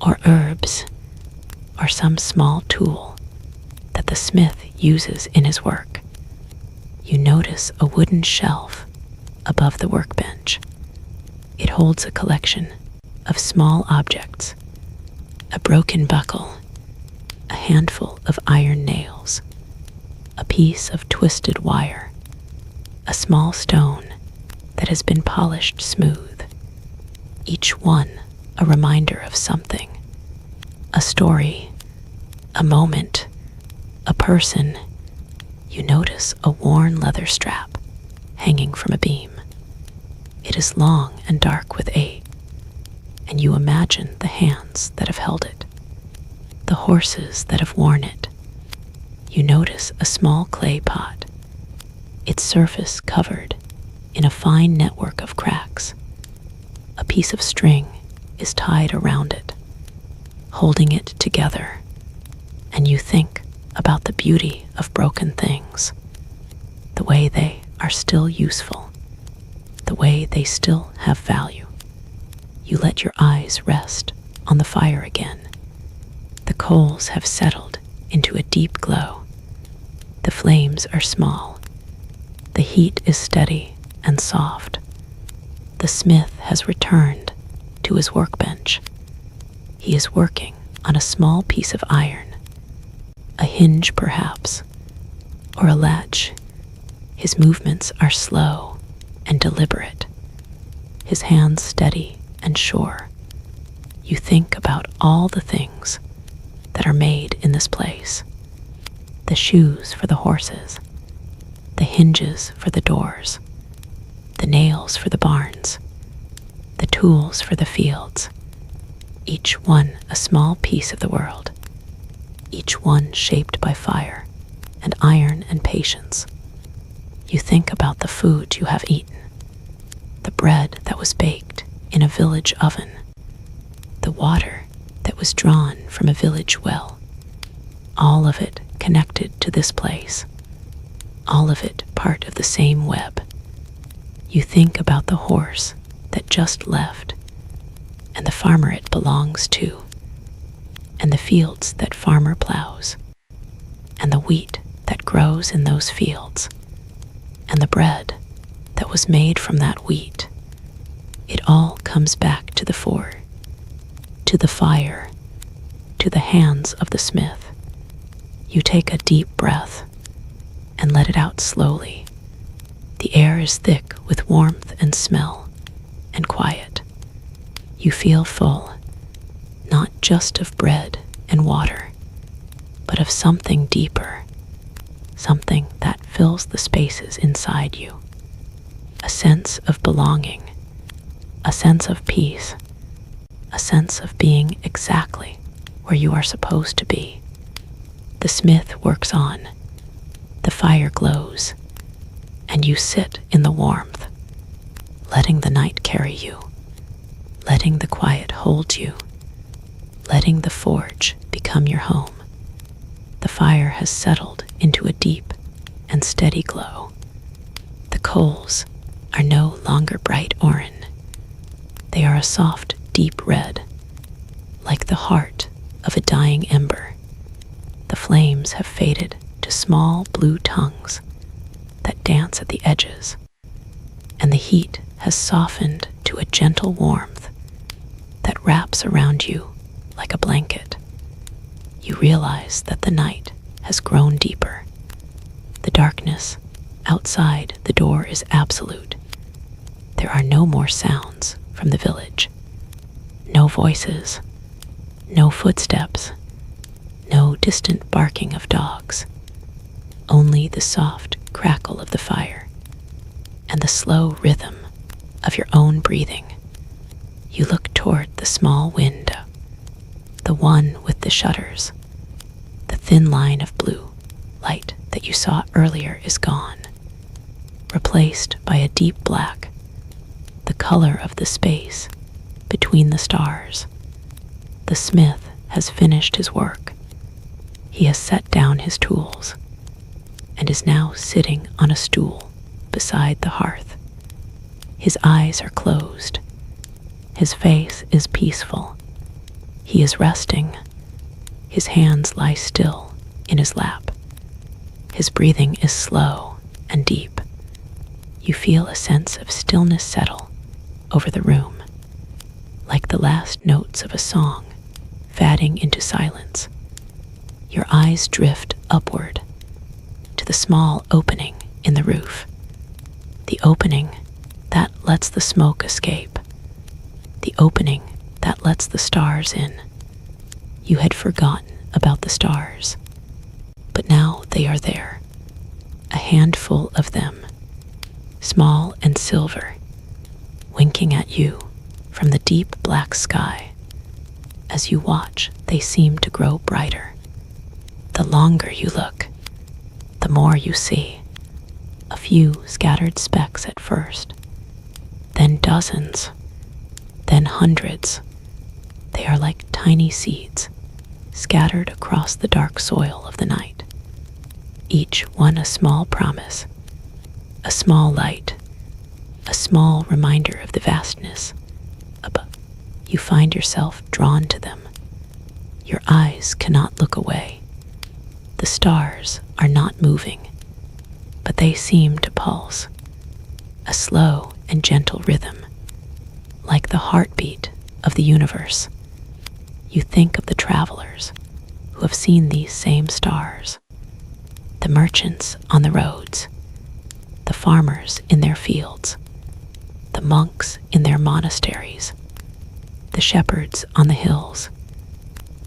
or herbs, or some small tool that the smith uses in his work. You notice a wooden shelf above the workbench. It holds a collection of small objects, a broken buckle, a handful of iron nails, a piece of twisted wire, a small stone that has been polished smooth, each one a reminder of something, a story, a moment, a person. You notice a worn leather strap hanging from a beam. It is long and dark with age, and you imagine the hands that have held it, the horses that have worn it. You notice a small clay pot, its surface covered in a fine network of cracks. A piece of string is tied around it, holding it together, and you think about the beauty of broken things, the way they are still useful, the way they still have value. You let your eyes rest on the fire again. The coals have settled into a deep glow. The flames are small. The heat is steady and soft. The smith has returned to his workbench. He is working on a small piece of iron, a hinge perhaps, or a latch. His movements are slow and deliberate, his hands steady and sure. You think about all the things that are made in this place: the shoes for the horses, the hinges for the doors, the nails for the barns, the tools for the fields, each one a small piece of the world, each one shaped by fire and iron and patience. You think about the food you have eaten, the bread that was baked in a village oven, the water that was drawn from a village well, all of it connected to this place, all of it part of the same web. You think about the horse that just left, and the farmer it belongs to, and the fields that farmer plows, and the wheat that grows in those fields, and the bread that was made from that wheat. It all comes back to the fore, to the fire, to the hands of the smith. You take a deep breath and let it out slowly. The air is thick with warmth and smell and quiet. You feel full, not just of bread and water, but of something deeper, something that fills the spaces inside you. A sense of belonging, a sense of peace, a sense of being exactly where you are supposed to be. The smith works on, the fire glows, and you sit in the warmth, letting the night carry you, letting the quiet hold you, letting the forge become your home. The fire has settled into a deep and steady glow. The coals are no longer bright orange. They are a soft, deep red, like the heart of a dying ember. The flames have faded to small blue tongues that dance at the edges, and the heat has softened to a gentle warmth that wraps around you like a blanket. You realize that the night has grown deeper. The darkness outside the door is absolute. There are no more sounds from the village. No voices, no footsteps, no distant barking of dogs. Only the soft crackle of the fire and the slow rhythm of your own breathing. You look toward the small window, the one with the shutters. The thin line of blue light that you saw earlier is gone, replaced by a deep black, the color of the space between the stars. The smith has finished his work. He has set down his tools and is now sitting on a stool beside the hearth. His eyes are closed. His face is peaceful. He is resting. His hands lie still in his lap. His breathing is slow and deep. You feel a sense of stillness settle over the room, like the last notes of a song fading into silence. Your eyes drift upward to the small opening in the roof, the opening that lets the smoke escape, the opening that lets the stars in. You had forgotten about the stars, but now they are there, a handful of them, small and silver, winking at you from the deep black sky. As you watch, they seem to grow brighter. The longer you look, the more you see. A few scattered specks at first, then dozens, then hundreds. They are like tiny seeds scattered across the dark soil of the night. Each one a small promise, a small light, a small reminder of the vastness above. You find yourself drawn to them. Your eyes cannot look away. The stars are not moving, but they seem to pulse, a slow and gentle rhythm, like the heartbeat of the universe. You think of the travelers who have seen these same stars, the merchants on the roads, the farmers in their fields, the monks in their monasteries, the shepherds on the hills,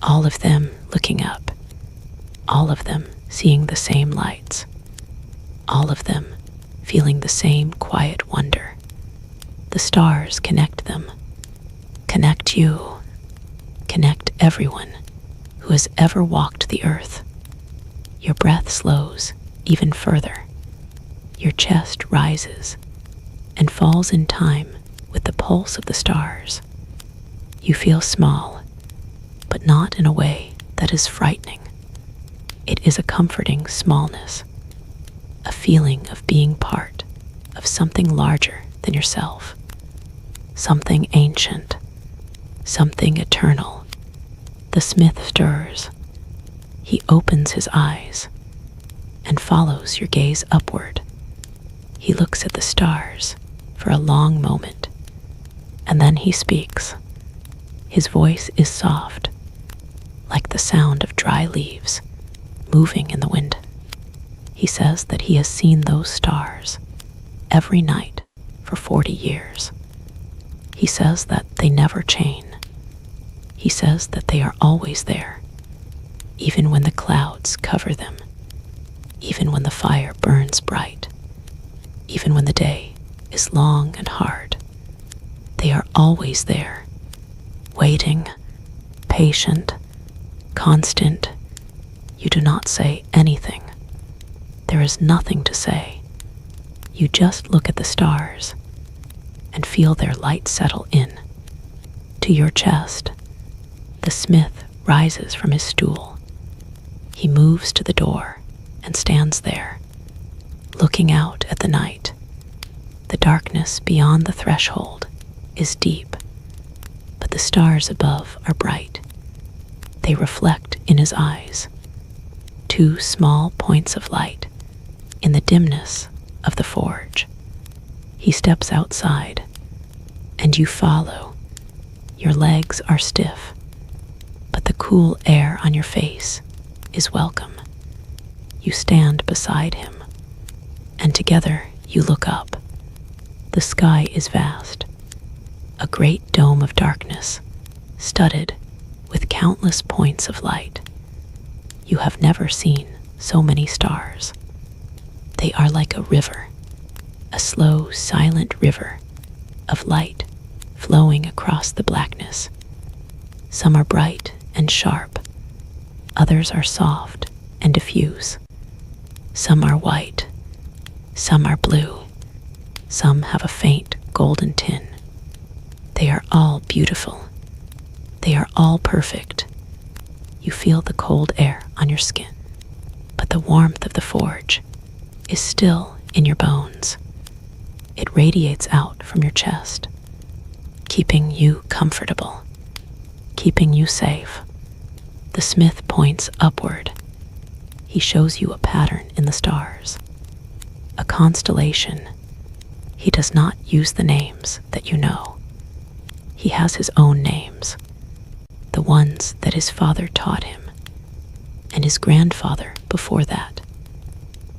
all of them looking up, all of them seeing the same lights, all of them feeling the same quiet wonder. The stars connect them, connect you, connect everyone who has ever walked the earth. Your breath slows even further. Your chest rises and falls in time with the pulse of the stars. You feel small, but not in a way that is frightening. It is a comforting smallness, a feeling of being part of something larger than yourself, something ancient, something eternal. The smith stirs. He opens his eyes and follows your gaze upward. He looks at the stars for a long moment, and then he speaks. His voice is soft, like the sound of dry leaves moving in the wind. He says that he has seen those stars every night for 40 years. He says that they never change. He says that they are always there, even when the clouds cover them, even when the fire burns bright, even when the day is long and hard. They are always there, waiting, patient, constant. You do not say anything. There is nothing to say. You just look at the stars and feel their light settle in to your chest. The smith rises from his stool. He moves to the door and stands there, looking out at the night. The darkness beyond the threshold is deep, but the stars above are bright. They reflect in his eyes, two small points of light in the dimness of the forge. He steps outside, and you follow. Your legs are stiff, but the cool air on your face is welcome. You stand beside him, and together you look up. The sky is vast, a great dome of darkness, studded with countless points of light. You have never seen so many stars. They are like a river, a slow, silent river of light flowing across the blackness. Some are bright and sharp, others are soft and diffuse. Some are white, some are blue, some have a faint golden tin. They are all beautiful. They are all perfect. You You feel the cold air on your skin, but the warmth of the forge is still in your bones. It radiates out from your chest, keeping you comfortable, keeping you safe. The smith points upward. He shows you a pattern in the stars, a constellation. He does not use the names that you know. He has his own names, the ones that his father taught him, and his grandfather before that.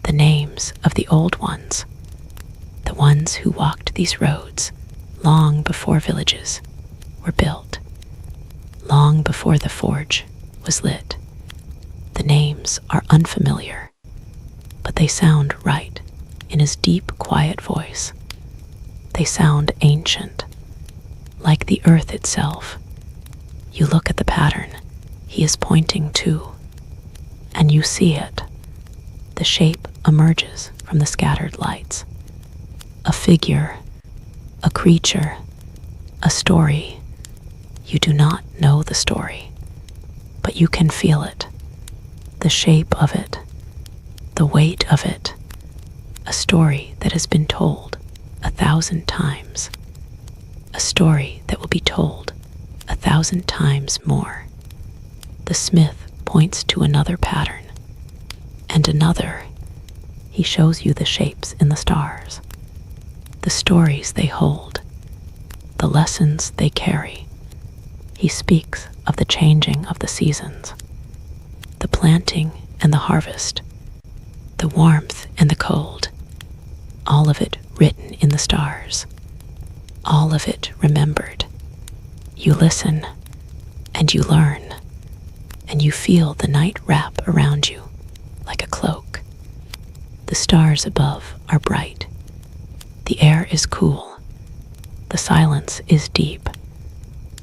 The names of the old ones, the ones who walked these roads long before villages were built, long before the forge was lit. The names are unfamiliar, but they sound right in his deep, quiet voice. They sound ancient, like the earth itself. You look at the pattern he is pointing to, and you see it. The shape emerges from the scattered lights. A figure, a creature, a story. You do not know the story, but you can feel it, the shape of it, the weight of it. A story that has been told 1,000 times. A story that will be told 1,000 times more. The smith points to another pattern, and another. He shows you the shapes in the stars, the stories they hold, the lessons they carry. He speaks of the changing of the seasons, the planting and the harvest, the warmth and the cold, all of it written in the stars, all of it remembered. You listen, and you learn, and you feel the night wrap around you like a cloak. The stars above are bright. The air is cool. The silence is deep.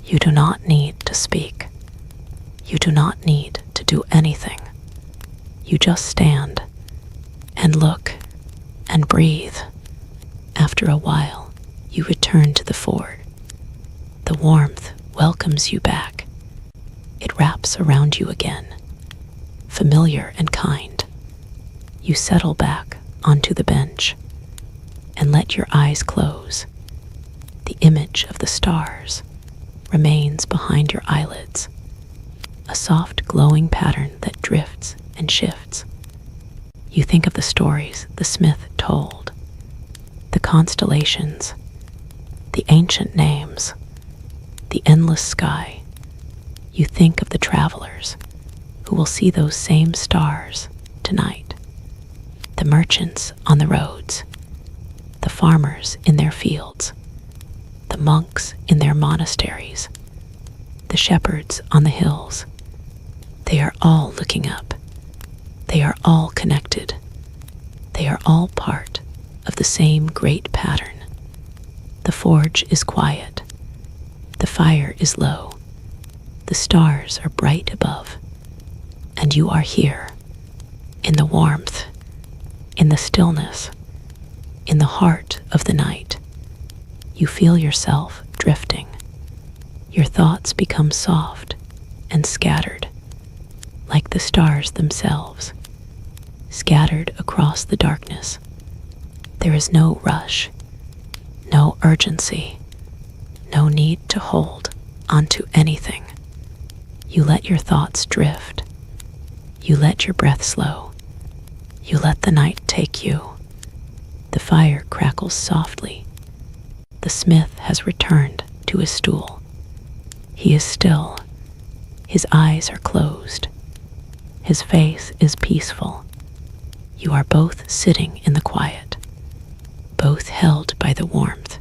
You do not need to speak. You do not need to do anything. You just stand and look and breathe. After a while, you return to the fort. The warmth welcomes you back. It wraps around you again, familiar and kind. You settle back onto the bench and let your eyes close. The image of the stars remains behind your eyelids, a soft glowing pattern that drifts and shifts. You think of the stories the smith told, the constellations, the ancient names, the endless sky. You think of the travelers who will see those same stars tonight, the merchants on the roads, the farmers in their fields, the monks in their monasteries, the shepherds on the hills. They are all looking up. They are all connected. They are all part of the same great pattern. The forge is quiet. The fire is low. The stars are bright above. And you are here, in the warmth, in the stillness, in the heart of the night. You feel yourself drifting. Your thoughts become soft and scattered, like the stars themselves, scattered across the darkness. There is no rush, no urgency, no need to hold onto anything. You let your thoughts drift. You let your breath slow. You let the night take you. The fire crackles softly. The smith has returned to his stool. He is still. His eyes are closed. His face is peaceful. You are both sitting in the quiet, both held by the warmth,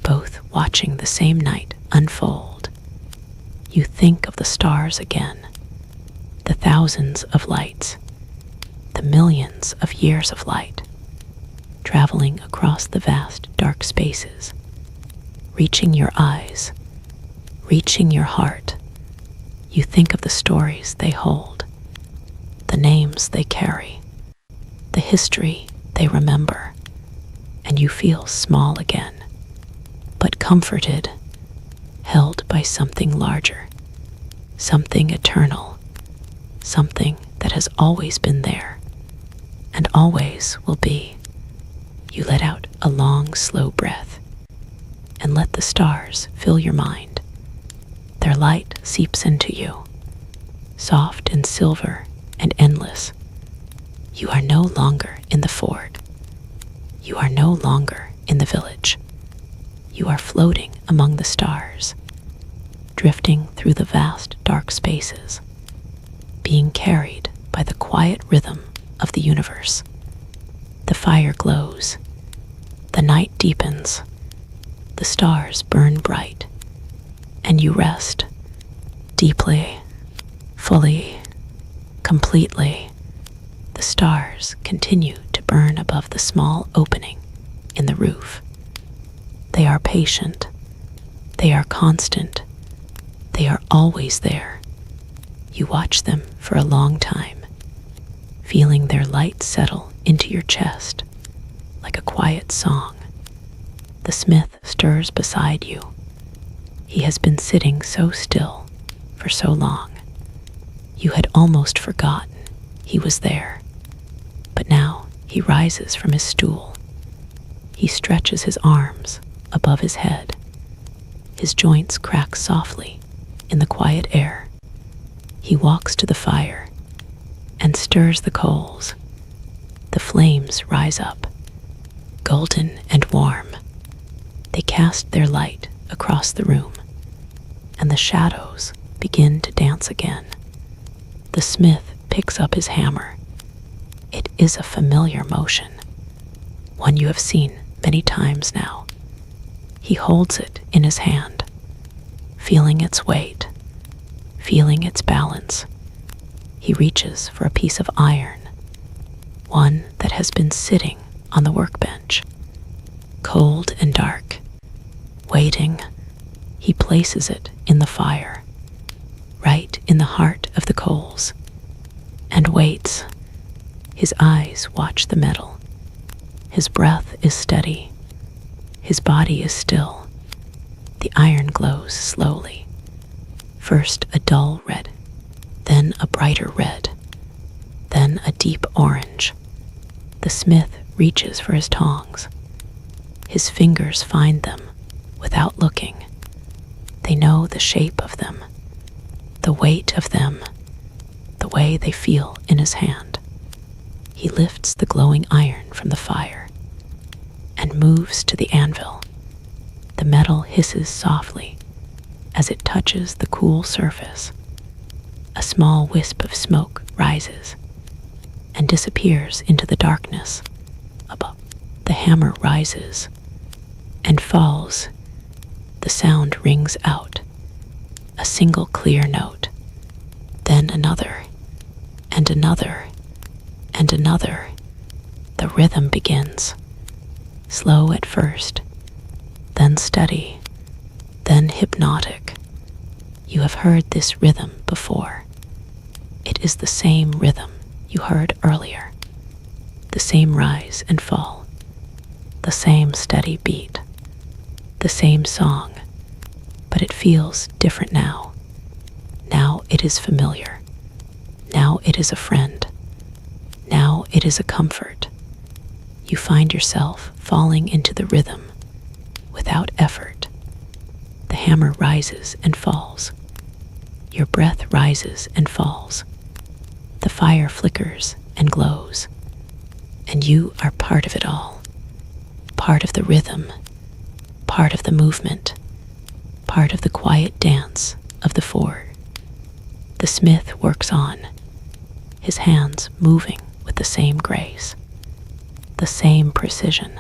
both watching the same night unfold. You think of the stars again, the thousands of lights, the millions of years of light, traveling across the vast dark spaces, reaching your eyes, reaching your heart. You think of the stories they hold, the names they carry, the history they remember, and you feel small again, but comforted, held by something larger, something eternal. something that has always been there and always will be. You let out a long, slow breath and let the stars fill your mind. Their light seeps into you, soft and silver and endless. You are no longer in the fort. You are no longer in the village. You are floating among the stars, drifting through the vast dark spaces, being carried by the quiet rhythm of the universe. The fire glows, the night deepens, the stars burn bright, and you rest deeply, fully, completely. The stars continue to burn above the small opening in the roof. They are patient, they are constant, they are always there. You watch them for a long time, feeling their light settle into your chest like a quiet song. The smith stirs beside you. He has been sitting so still for so long. You had almost forgotten he was there. But now he rises from his stool. He stretches his arms above his head. His joints crack softly in the quiet air. He walks to the fire and stirs the coals. The flames rise up, golden and warm. They cast their light across the room, and the shadows begin to dance again. The smith picks up his hammer. It is a familiar motion, one you have seen many times now. He holds it in his hand, feeling its weight, feeling its balance. He reaches for a piece of iron, one that has been sitting on the workbench, cold and dark, waiting. He places it in the fire, right in the heart of the coals, and waits. His eyes watch the metal. His breath is steady. His body is still. The iron glows slowly. First a dull red, then a brighter red, then a deep orange. The smith reaches for his tongs. His fingers find them without looking. They know the shape of them, the weight of them, the way they feel in his hand. He lifts the glowing iron from the fire and moves to the anvil. The metal hisses softly as it touches the cool surface. A small wisp of smoke rises and disappears into the darkness above. The hammer rises and falls. The sound rings out, a single clear note, then another, and another, and another. The rhythm begins, slow at first, then steady, then hypnotic. You have heard this rhythm before. It is the same rhythm you heard earlier, the same rise and fall, the same steady beat, the same song, but it feels different now. Now it is familiar. Now it is a friend. Now it is a comfort. You find yourself falling into the rhythm without effort. The hammer rises and falls. Your breath rises and falls. The fire flickers and glows. And you are part of it all. Part of the rhythm, part of the movement, part of the quiet dance of the fort. The smith works on, his hands moving with the same grace, the same precision,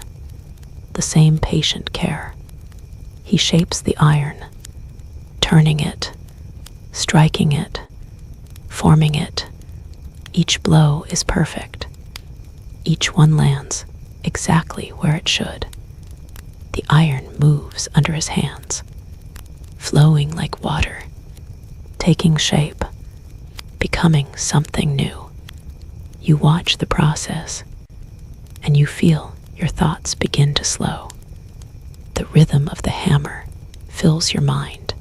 the same patient care. He shapes the iron, turning it, striking it, forming it. Each blow is perfect. Each one lands exactly where it should. The iron moves under his hands, flowing like water, taking shape, becoming something new. You watch the process, and you feel your thoughts begin to slow. The rhythm of the hammer fills your mind.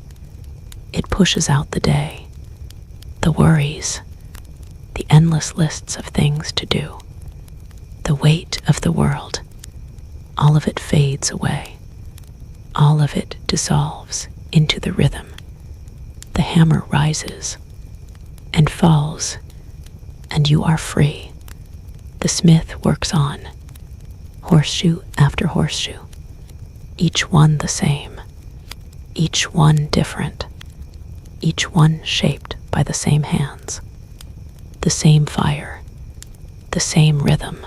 It pushes out the day, the worries, the endless lists of things to do, the weight of the world, all of it fades away. All of it dissolves into the rhythm. The hammer rises and falls, and you are free. The smith works on, horseshoe after horseshoe, each one the same, each one different, each one shaped by the same hands, the same fire, the same rhythm.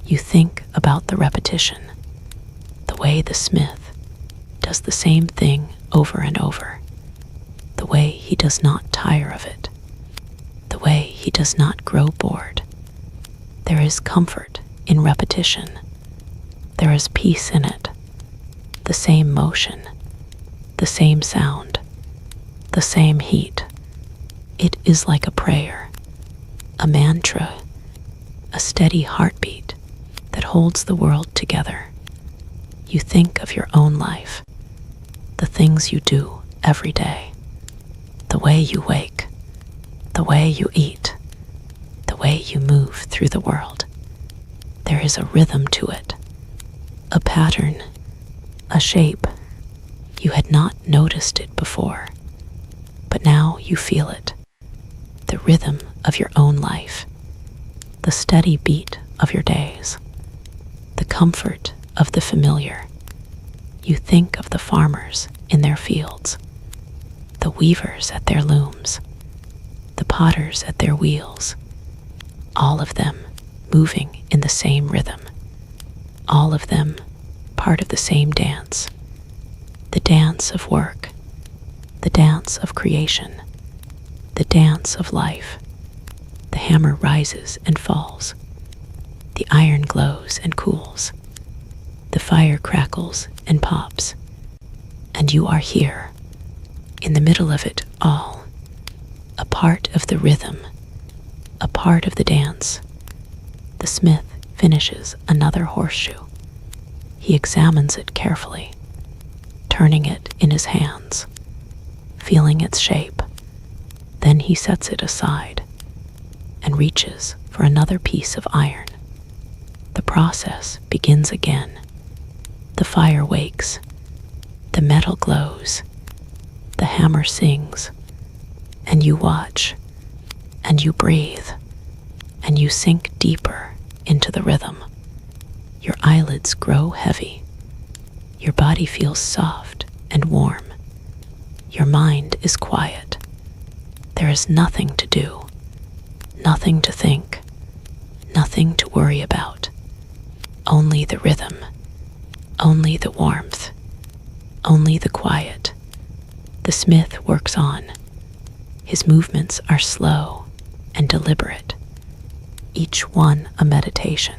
You think about the repetition, the way the smith does the same thing over and over, the way he does not tire of it, the way he does not grow bored. There is comfort in repetition. There is peace in it. The same motion, the same sound, the same heat. It is like a prayer, a mantra, a steady heartbeat that holds the world together. You think of your own life, the things you do every day, the way you wake, the way you eat, the way you move through the world. There is a rhythm to it, a pattern, a shape. You had not noticed it before, but now you feel it, the rhythm of your own life, the steady beat of your days, the comfort of the familiar. You think of the farmers in their fields, the weavers at their looms, the potters at their wheels, all of them moving in the same rhythm, all of them part of the same dance, the dance of work, the dance of creation, the dance of life. The hammer rises and falls, the iron glows and cools, the fire crackles and pops, and you are here, in the middle of it all, a part of the rhythm, a part of the dance. The smith finishes another horseshoe. He examines it carefully, turning it in his hands, feeling its shape. Then he sets it aside and reaches for another piece of iron. The process begins again. The fire wakes, the metal glows, the hammer sings, and you watch, and you breathe, and you sink deeper into the rhythm. Your eyelids grow heavy. Your body feels soft and warm. Your mind is quiet. There is nothing to do, nothing to think, nothing to worry about. Only the rhythm, only the warmth, only the quiet. The smith works on. His movements are slow and deliberate, each one a meditation,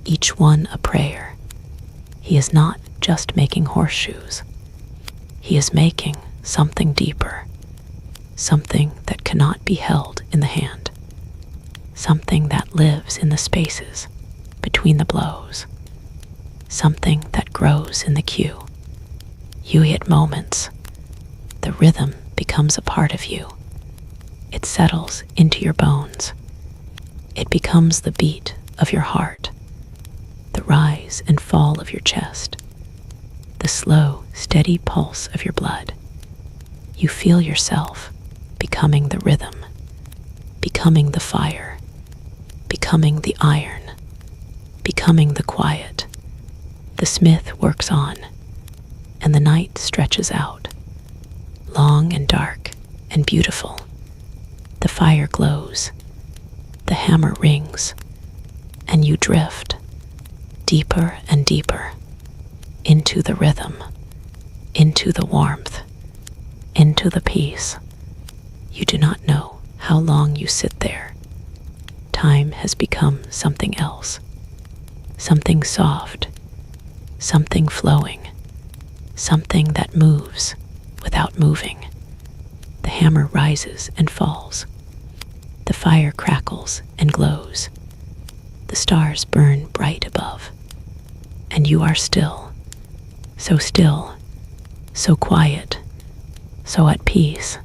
each one a prayer. He is not just making horseshoes. He is making something deeper, something that cannot be held in the hand, something that lives in the spaces between the blows, something that grows in the cue. You hit moments. The rhythm becomes a part of you. It settles into your bones. It becomes the beat of your heart, the rise and fall of your chest, the slow, steady pulse of your blood. You feel yourself becoming the rhythm, becoming the fire, becoming the iron, becoming the quiet. The smith works on, and the night stretches out, long and dark and beautiful. The fire glows, the hammer rings, and you drift deeper and deeper into the rhythm, into the warmth, into the peace. You do not know how long you sit there. Time has become something else, something soft, something flowing, something that moves without moving. The hammer rises and falls. The fire crackles and glows. The stars burn bright above. And you are still, so quiet, so at peace.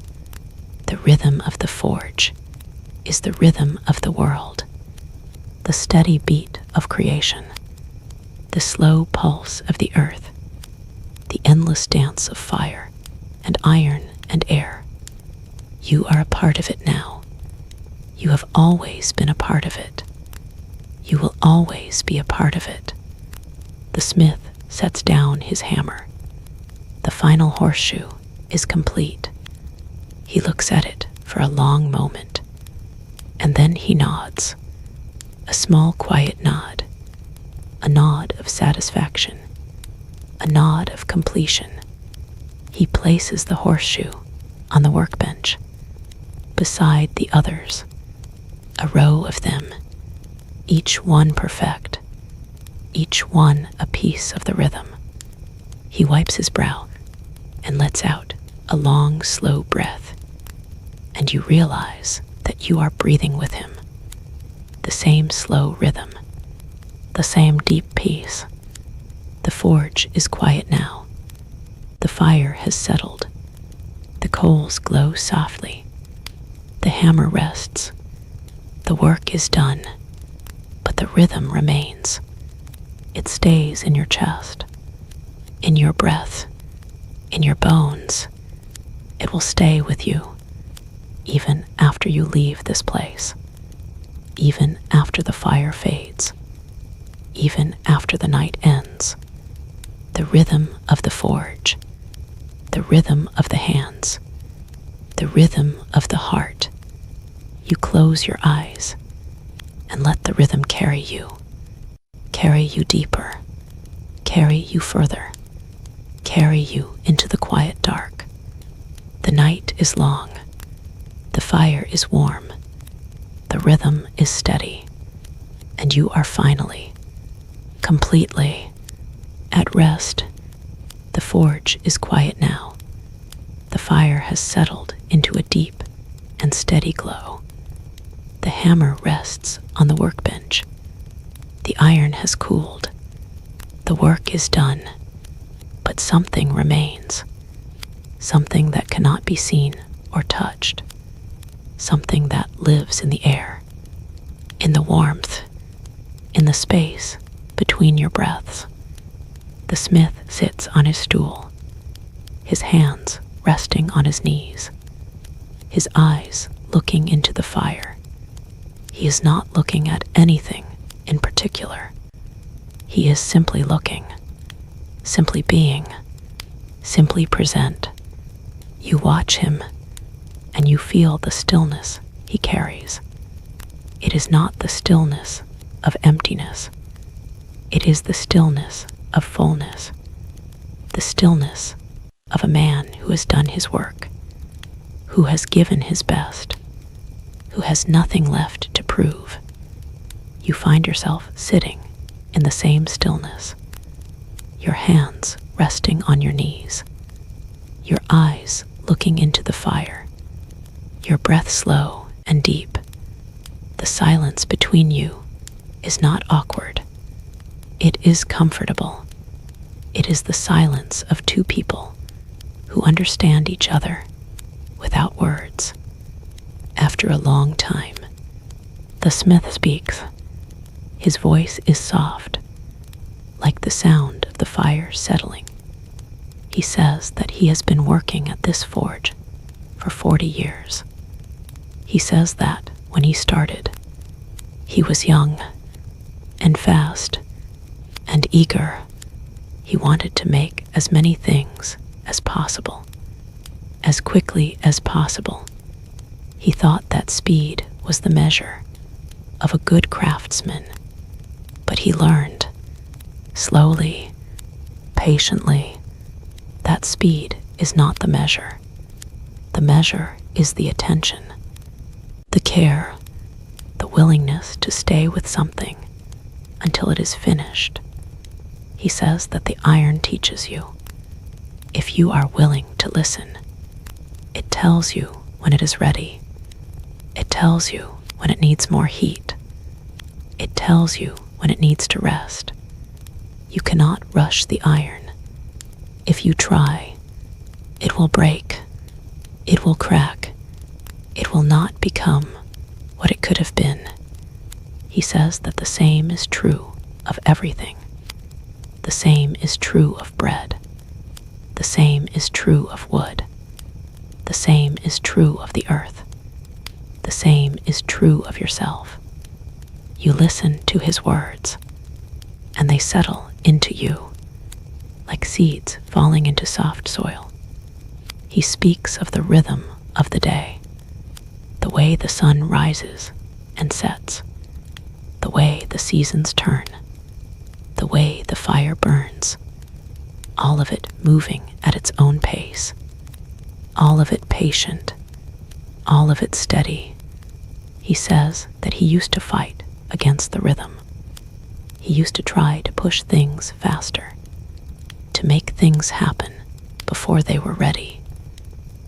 The rhythm of the forge, is the rhythm of the world, the steady beat of creation, the slow pulse of the earth, the endless dance of fire and iron and air. You are a part of it now. You have always been a part of it. You will always be a part of it. The smith sets down his hammer. The final horseshoe is complete. He looks at it for a long moment, and then he nods. A small, quiet nod. A nod of satisfaction. A nod of completion. He places the horseshoe on the workbench, beside the others, a row of them, each one perfect, each one a piece of the rhythm. He wipes his brow and lets out a long, slow breath, and you realize that you are breathing with him. The same slow rhythm, the same deep peace. The forge is quiet now. The fire has settled. The coals glow softly. The hammer rests. The work is done, but the rhythm remains. It stays in your chest, in your breath, in your bones. It will stay with you, even after you leave this place, even after the fire fades, even after the night ends. The rhythm of the forge, the rhythm of the hands, the rhythm of the heart. You close your eyes and let the rhythm carry you deeper, carry you further, carry you into the quiet dark. The night is long, the fire is warm, the rhythm is steady, and you are finally, completely, at rest. The forge is quiet now. The fire has settled into a deep and steady glow. The hammer rests on the workbench. The iron has cooled. The work is done. But something remains. Something that cannot be seen or touched. Something that lives in the air, in the warmth, in the space between your breaths. The smith sits on his stool, his hands resting on his knees, his eyes looking into the fire. He is not looking at anything in particular. He is simply looking, simply being, simply present. You watch him, and you feel the stillness he carries. It is not the stillness of emptiness. It is the stillness of fullness, the stillness of a man who has done his work, who has given his best, who has nothing left to prove. You find yourself sitting in the same stillness, your hands resting on your knees, your eyes looking into the fire, your breath slow and deep. The silence between you is not awkward. It is comfortable. It is the silence of two people who understand each other without words. After a long time, the smith speaks. His voice is soft, like the sound of the fire settling. He says that he has been working at this forge for 40 years. He says that when he started, he was young and fast and eager. He wanted to make as many things as possible, as quickly as possible. He thought that speed was the measure of a good craftsman, but he learned, slowly, patiently, that speed is not the measure. The measure is the attention, the care, the willingness to stay with something until it is finished. He says that the iron teaches you. If you are willing to listen, it tells you when it is ready. It tells you when it needs more heat. It tells you when it needs to rest. You cannot rush the iron. If you try, it will break. It will crack. It will not become what it could have been. He says that the same is true of everything. The same is true of bread. The same is true of wood. The same is true of the earth. The same is true of yourself. You listen to his words, and they settle into you like seeds falling into soft soil. He speaks of the rhythm of the day, the way the sun rises and sets, the way the seasons turn, the way the fire burns, all of it moving at its own pace, all of it patient, all of it steady. He says that he used to fight against the rhythm. He used to try to push things faster, to make things happen before they were ready.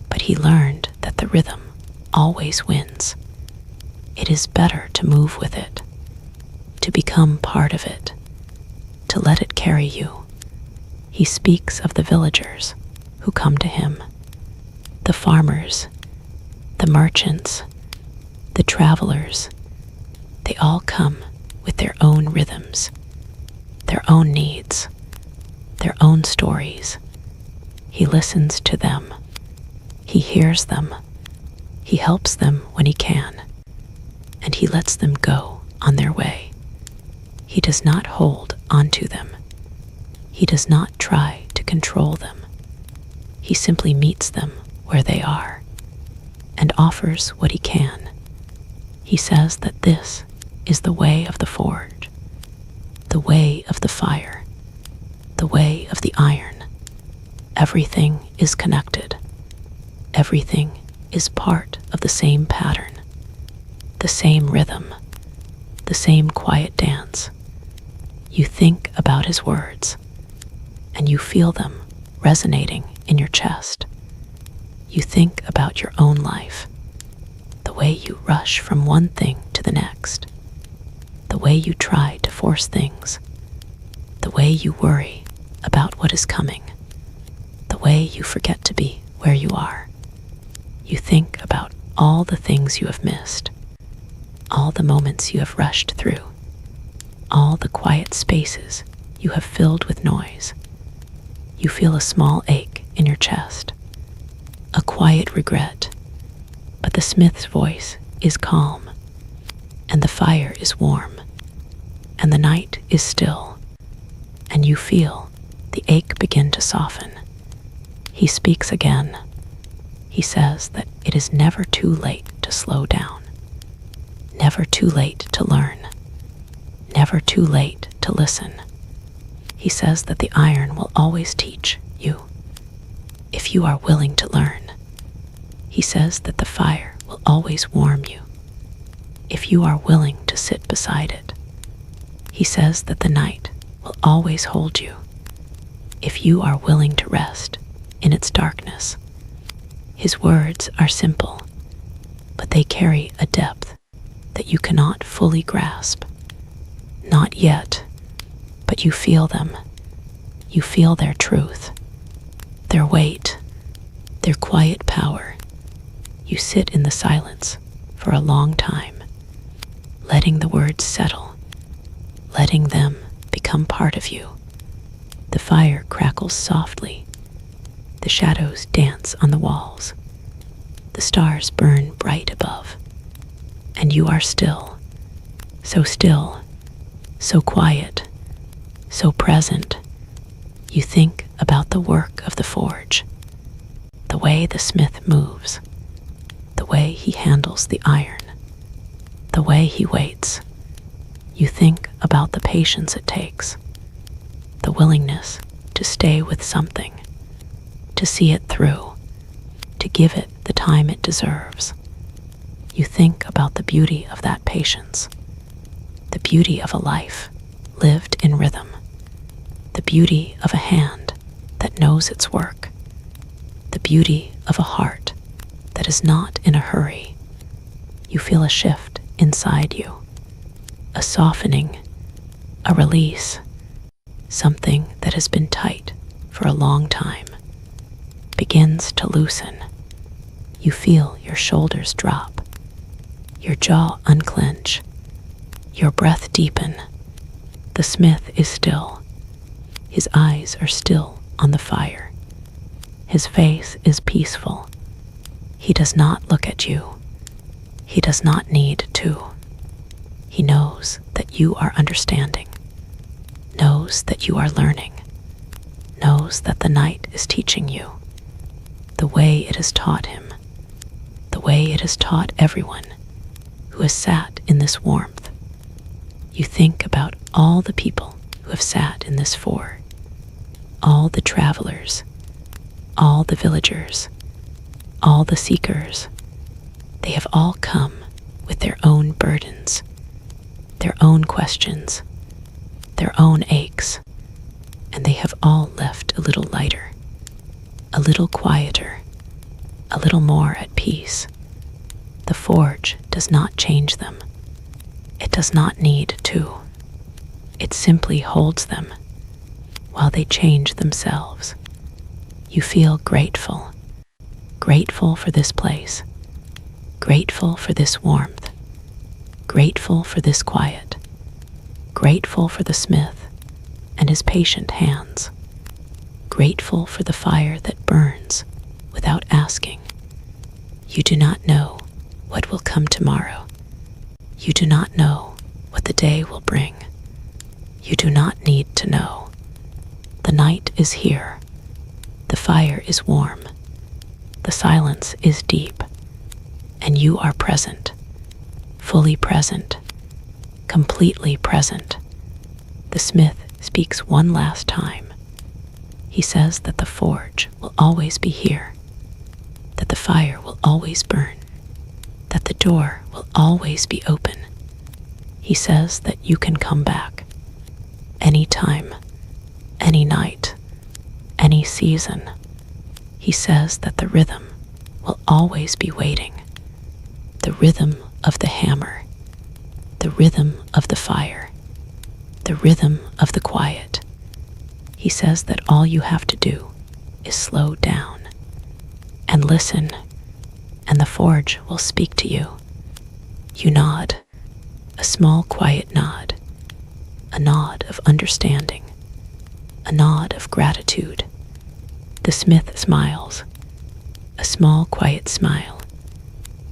But he learned that the rhythm always wins. It is better to move with it, to become part of it, to let it carry you. He speaks of the villagers who come to him, the farmers, the merchants, the travelers. They all come with their own rhythms, their own needs, their own stories. He listens to them. He hears them. He helps them when he can, and he lets them go on their way. He does not hold onto them. He does not try to control them. He simply meets them where they are and offers what he can. He says that this is the way of the forge, the way of the fire, the way of the iron. Everything is connected. Everything is part of the same pattern, the same rhythm, the same quiet dance. You think about his words, and you feel them resonating in your chest. You think about your own life, the way you rush from one thing to the next, the way you try to force things, the way you worry about what is coming, the way you forget to be where you are. You think about all the things you have missed, all the moments you have rushed through, all the quiet spaces you have filled with noise. You feel a small ache in your chest, a quiet regret, but the smith's voice is calm, and the fire is warm, and the night is still, and you feel the ache begin to soften. He speaks again. He says that it is never too late to slow down, never too late to learn, never too late to listen. He says that the iron will always teach you, if you are willing to learn. He says that the fire will always warm you, if you are willing to sit beside it. He says that the night will always hold you, if you are willing to rest in its darkness. His words are simple, but they carry a depth that you cannot fully grasp. Not yet, but you feel them. You feel their truth, their weight, their quiet power. You sit in the silence for a long time, letting the words settle, letting them become part of you. The fire crackles softly. The shadows dance on the walls. The stars burn bright above. And you are still, so quiet, so present. You think about the work of the forge, the way the smith moves, the way he handles the iron, the way he waits. You think about the patience it takes, the willingness to stay with something, to see it through, to give it the time it deserves. You think about the beauty of that patience, the beauty of a life lived in rhythm, the beauty of a hand that knows its work, the beauty of a heart that is not in a hurry. You feel a shift inside you, a softening, a release. Something that has been tight for a long time begins to loosen. You feel your shoulders drop, your jaw unclench, your breath deepen. The smith is still. His eyes are still on the fire. His face is peaceful. He does not look at you. He does not need to. He knows that you are understanding, knows that you are learning, knows that the night is teaching you the way it has taught him, the way it has taught everyone who has sat in this warmth. You think about all the people who have sat in this fort, all the travelers, all the villagers, all the seekers. They have all come with their own burdens, their own questions, their own aches, and they have all left a little lighter, a little quieter, a little more at peace. The forge does not change them. It does not need to. It simply holds them while they change themselves. You feel grateful, grateful for this place, grateful for this warmth, grateful for this quiet, grateful for the smith and his patient hands, grateful for the fire that burns without asking. You do not know what will come tomorrow. You do not know what the day will bring. You do not need to know. The night is here. The fire is warm. The silence is deep. And you are present, fully present, completely present. The smith speaks one last time. He says that the forge will always be here, that the fire will always burn, that the door will always be open. He says that you can come back any time, any night, any season. He says that the rhythm will always be waiting, the rhythm of the hammer, the rhythm of the fire, the rhythm of the quiet. He says that all you have to do is slow down and listen, and the forge will speak to you. You nod, a small quiet nod, a nod of understanding, a nod of gratitude. The smith smiles, a small quiet smile,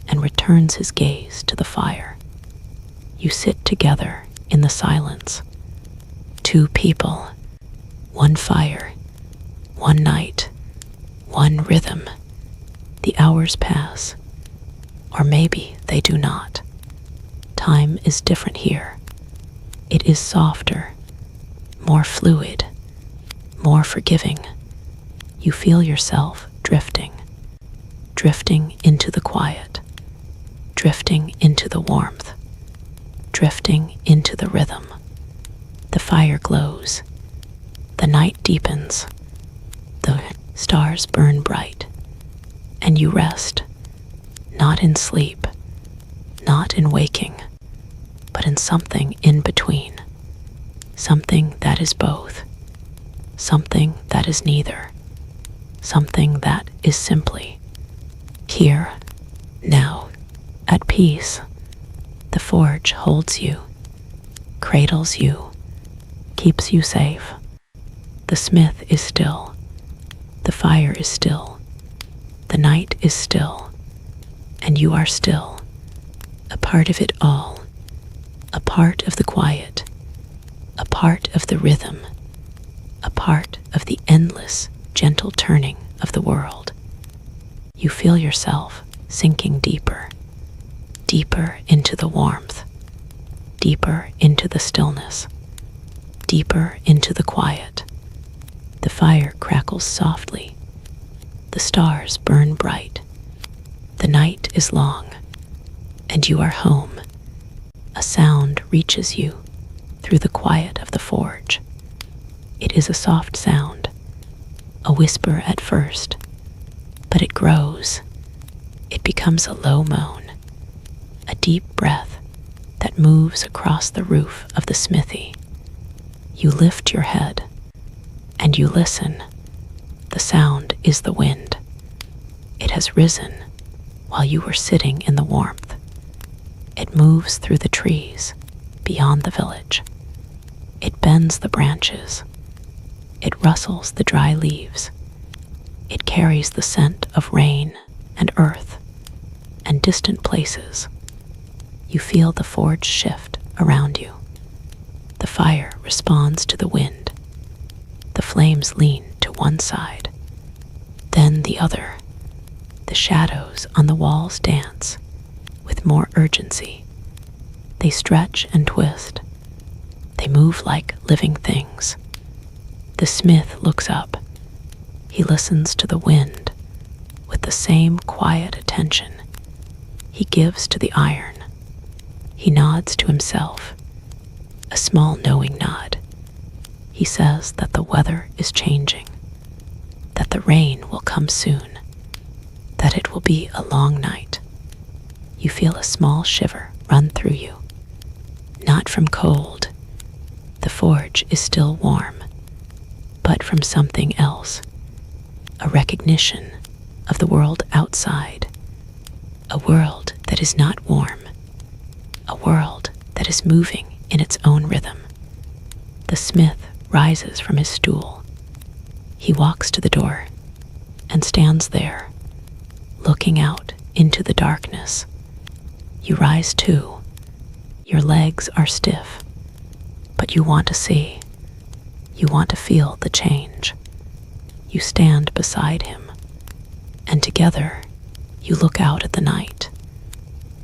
and returns his gaze to the fire. You sit together in the silence. Two people, one fire, one night, one rhythm. The hours pass, or maybe they do not. Time is different here. It is softer, more fluid, more forgiving. You feel yourself drifting, drifting into the quiet, drifting into the warmth, drifting into the rhythm. The fire glows, the night deepens, the stars burn bright, and you rest, not in sleep, not in waking, but in something in between, something that is both, something that is neither, something that is simply here, now, at peace. The forge holds you, cradles you, keeps you safe. The smith is still, the fire is still, the night is still, and you are still, a part of it all, a part of the quiet, a part of the rhythm, a part of the endless, gentle turning of the world. You feel yourself sinking deeper, deeper into the warmth, deeper into the stillness, deeper into the quiet. The fire crackles softly. The stars burn bright. The night is long, and you are home. A sound reaches you through the quiet of the forge. It is a soft sound, a whisper at first, but it grows. It becomes a low moan, a deep breath that moves across the roof of the smithy. You lift your head, and you listen. The sound is the wind. It has risen while you were sitting in the warmth. It moves through the trees, beyond the village. It bends the branches. It rustles the dry leaves. It carries the scent of rain and earth and distant places. You feel the forge shift around you. The fire responds to the wind. The flames lean to one side, then the other. The shadows on the walls dance with more urgency. They stretch and twist. They move like living things. The smith looks up. He listens to the wind with the same quiet attention he gives to the iron. He nods to himself, a small knowing nod. He says that the weather is changing, that the rain will come soon, that it will be a long night. You feel a small shiver run through you. Not from cold, the forge is still warm, but from something else, a recognition of the world outside, a world that is not warm, a world that is moving in its own rhythm. The smith rises from his stool. He walks to the door and stands there, looking out into the darkness. You rise too. Your legs are stiff, but you want to see. You want to feel the change. You stand beside him, and together you look out at the night.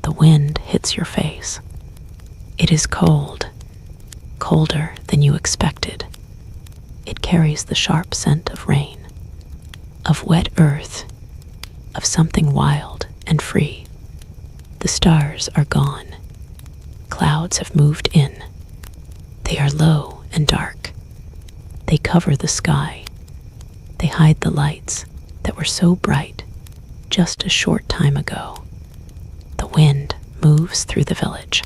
The wind hits your face. It is cold, colder than you expected. It carries the sharp scent of rain, of wet earth, of something wild and free. The stars are gone. Clouds have moved in. They are low and dark. They cover the sky. They hide the lights that were so bright just a short time ago. The wind moves through the village.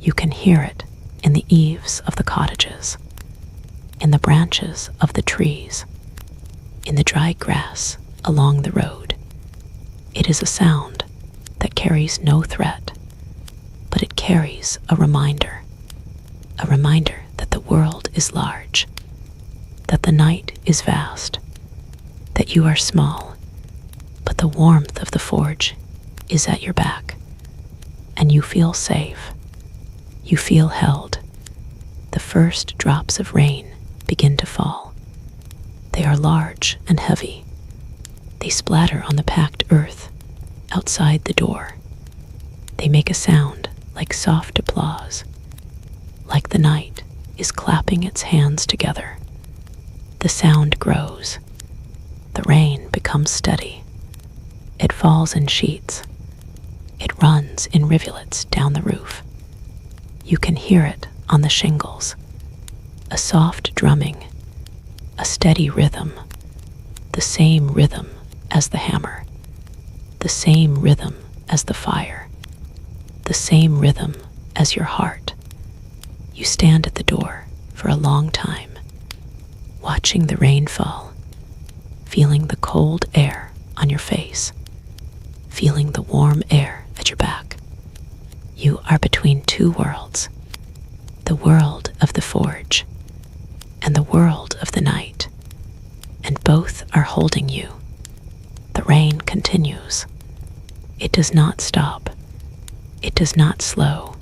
You can hear it in the eaves of the cottages, in the branches of the trees, in the dry grass along the road. It is a sound that carries no threat, but it carries a reminder that the world is large, that the night is vast, that you are small, but the warmth of the forge is at your back, and you feel safe. You feel held. The first drops of rain begin to fall. They are large and heavy. They splatter on the packed earth outside the door. They make a sound like soft applause, like the night is clapping its hands together. The sound grows. The rain becomes steady. It falls in sheets. It runs in rivulets down the roof. You can hear it on the shingles. A soft drumming, a steady rhythm, the same rhythm as the hammer, the same rhythm as the fire, the same rhythm as your heart. You stand at the door for a long time, watching the rain fall, feeling the cold air on your face, feeling the warm air at your back. You are between two worlds, the world of the forge and the world of the night, and both are holding you. The rain continues. It does not stop. It does not slow.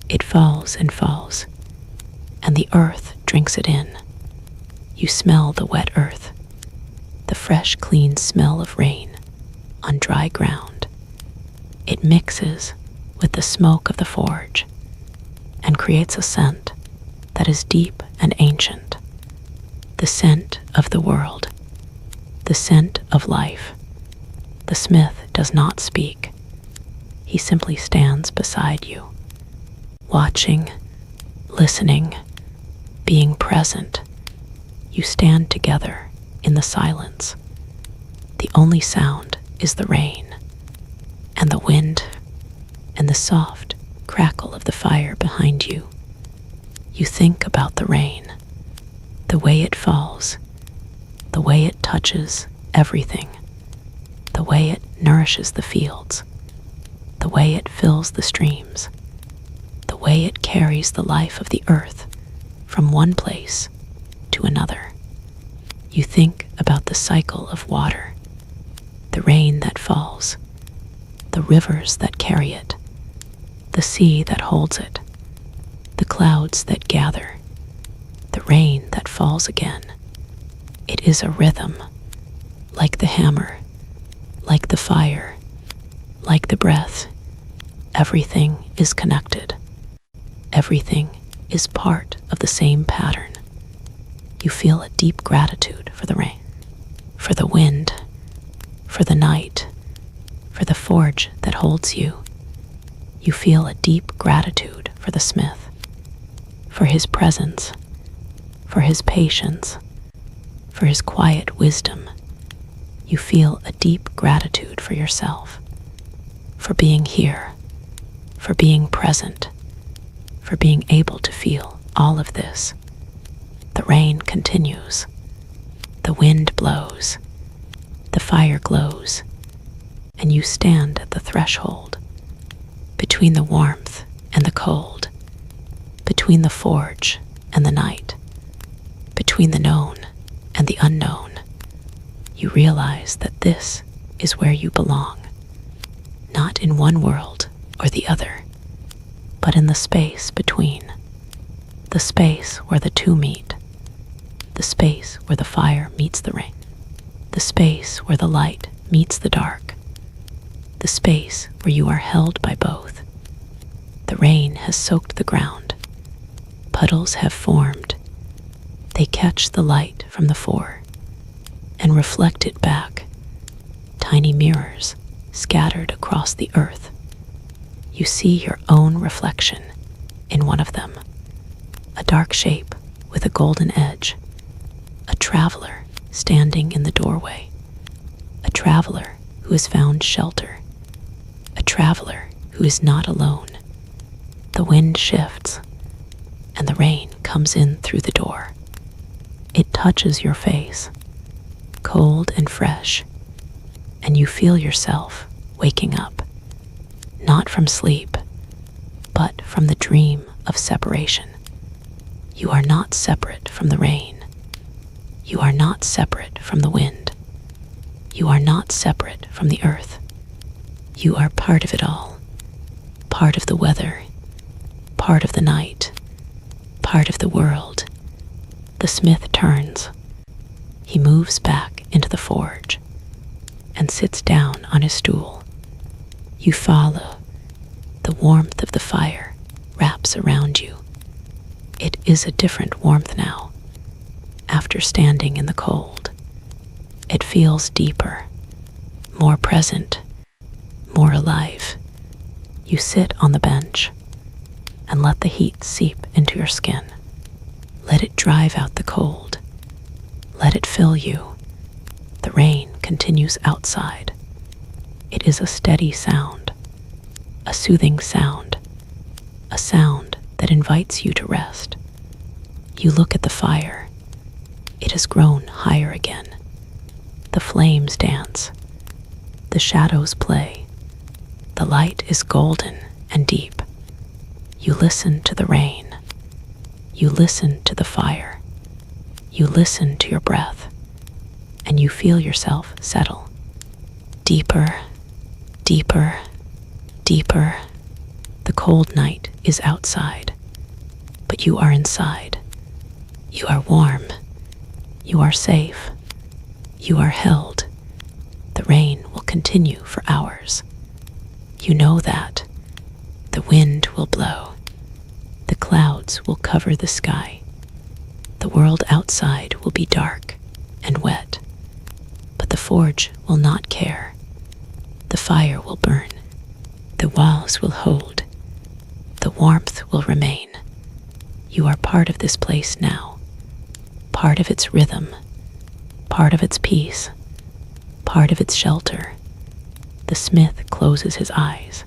It falls and falls, and the earth drinks it in. You smell the wet earth, the fresh, clean smell of rain on dry ground. It mixes with the smoke of the forge and creates a scent that is deep and ancient, the scent of the world, the scent of life. The smith does not speak. He simply stands beside you, watching, listening, being present. You stand together in the silence. The only sound is the rain and the wind and the soft crackle of the fire behind you. You think about the rain, the way it falls, the way it touches everything, the way it nourishes the fields. the way it fills the streams, the way it carries the life of the earth from one place to another. You think about the cycle of water, the rain that falls, the rivers that carry it, the sea that holds it, the clouds that gather, the rain that falls again. It is a rhythm, like the hammer, like the fire, like the breath. Everything is connected. Everything is part of the same pattern. You feel a deep gratitude for the rain, for the wind, for the night, for the forge that holds you. You feel a deep gratitude for the smith, for his presence, for his patience, for his quiet wisdom. You feel a deep gratitude for yourself, for being here, for being present, for being able to feel all of this. The rain continues. The wind blows. The fire glows. And you stand at the threshold, between the warmth and the cold, between the forge and the night, between the known and the unknown. You realize that this is where you belong, not in one world or the other, but in the space between, the space where the two meet, the space where the fire meets the rain, the space where the light meets the dark, the space where you are held by both. The rain has soaked the ground. Puddles have formed. They catch the light from the fore and reflect it back, tiny mirrors scattered across the earth. You see your own reflection in one of them, a dark shape with a golden edge, a traveler standing in the doorway, a traveler who has found shelter, a traveler who is not alone. The wind shifts, and the rain comes in through the door. It touches your face, cold and fresh, and you feel yourself waking up, not from sleep, but from the dream of separation. You are not separate from the rain. You are not separate from the wind. You are not separate from the earth. You are part of it all, part of the weather, part of the night, part of the world. The smith turns. He moves back into the forge and sits down on his stool. You follow. The warmth of the fire wraps around you. It is a different warmth now. After standing in the cold, it feels deeper, more present, more alive. You sit on the bench and let the heat seep into your skin. Let it drive out the cold. Let it fill you. The rain continues outside. It is a steady sound, a soothing sound, a sound that invites you to rest. You look at the fire. It has grown higher again. The flames dance. The shadows play. The light is golden and deep. You listen to the rain. You listen to the fire. You listen to your breath, and you feel yourself settle. Deeper, deeper, deeper. The cold night is outside, but you are inside. You are warm. You are safe. You are held. The rain will continue for hours. You know that. The wind will blow. The clouds will cover the sky. The world outside will be dark and wet, but the forge will not care. The fire will burn. The walls will hold. The warmth will remain. You are part of this place now, part of its rhythm, part of its peace, part of its shelter. The smith closes his eyes.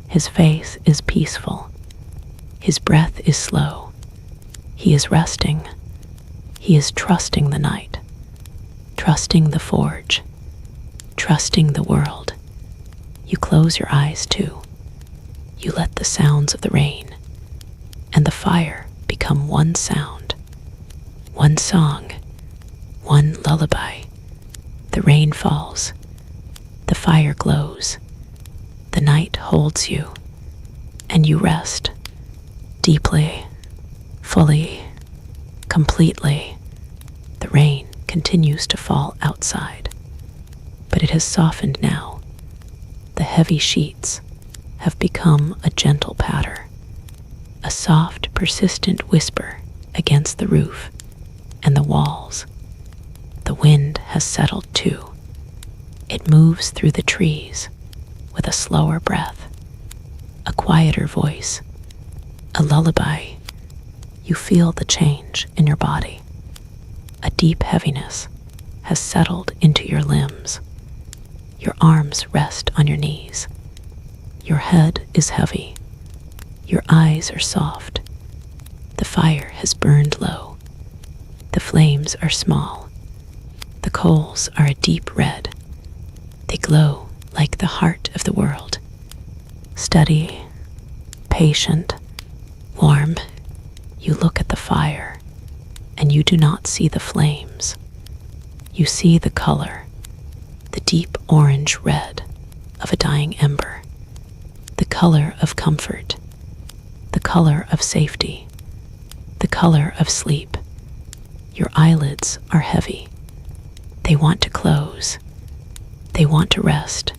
His face is peaceful. His breath is slow. He is resting. He is trusting the night, trusting the forge, trusting the world. You close your eyes too. You let the sounds of the rain and the fire become one sound, one song, one lullaby. The rain falls, the fire glows, the night holds you, and you rest deeply, fully, completely. The rain continues to fall outside, but it has softened now. The heavy sheets have become a gentle patter, a soft, persistent whisper against the roof and the walls. The wind has settled too. It moves through the trees with a slower breath, a quieter voice, a lullaby. You feel the change in your body. A deep heaviness has settled into your limbs. Your arms rest on your knees. Your head is heavy. Your eyes are soft. The fire has burned low. The flames are small. The coals are a deep red. They glow like the heart of the world. Steady, patient, warm. You look at the fire, and you do not see the flames. You see the color, the deep orange-red of a dying ember, the color of comfort, the color of safety, the color of sleep. Your eyelids are heavy. They want to close. They want to rest.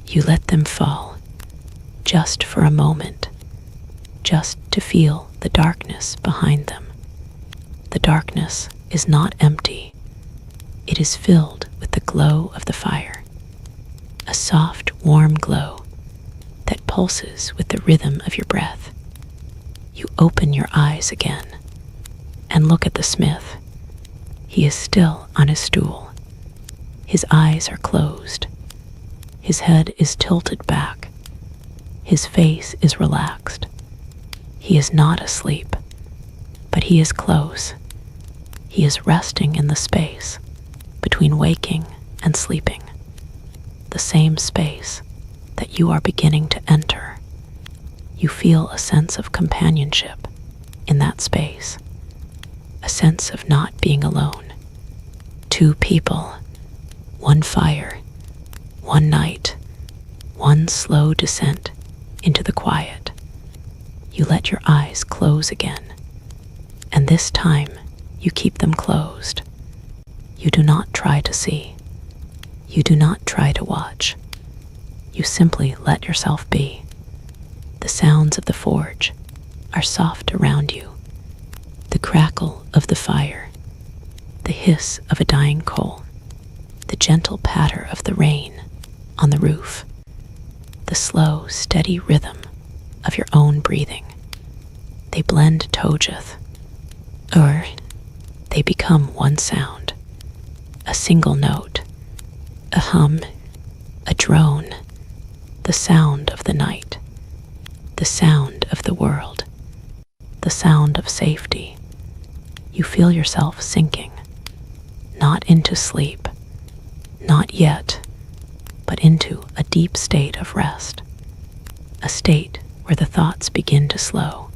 You let them fall, just for a moment, just to feel the darkness behind them. The darkness is not empty. It is filled with the glow of the fire, a soft, warm glow that pulses with the rhythm of your breath. You open your eyes again and look at the smith. He is still on his stool. His eyes are closed. His head is tilted back. His face is relaxed. He is not asleep, but he is close. He is resting in the space between waking and sleeping, the same space that you are beginning to enter. You feel a sense of companionship in that space, a sense of not being alone. Two people, one fire, one night, one slow descent into the quiet. You let your eyes close again, and this time you keep them closed. You do not try to see. You do not try to watch. You simply let yourself be. The sounds of the forge are soft around you. The crackle of the fire, the hiss of a dying coal, the gentle patter of the rain on the roof, the slow, steady rhythm of your own breathing. They blend tojeth, or they become one sound, a single note, a hum, a drone, the sound of the night, the sound of the world, the sound of safety. You feel yourself sinking, not into sleep, not yet, but into a deep state of rest, a state where the thoughts begin to slow,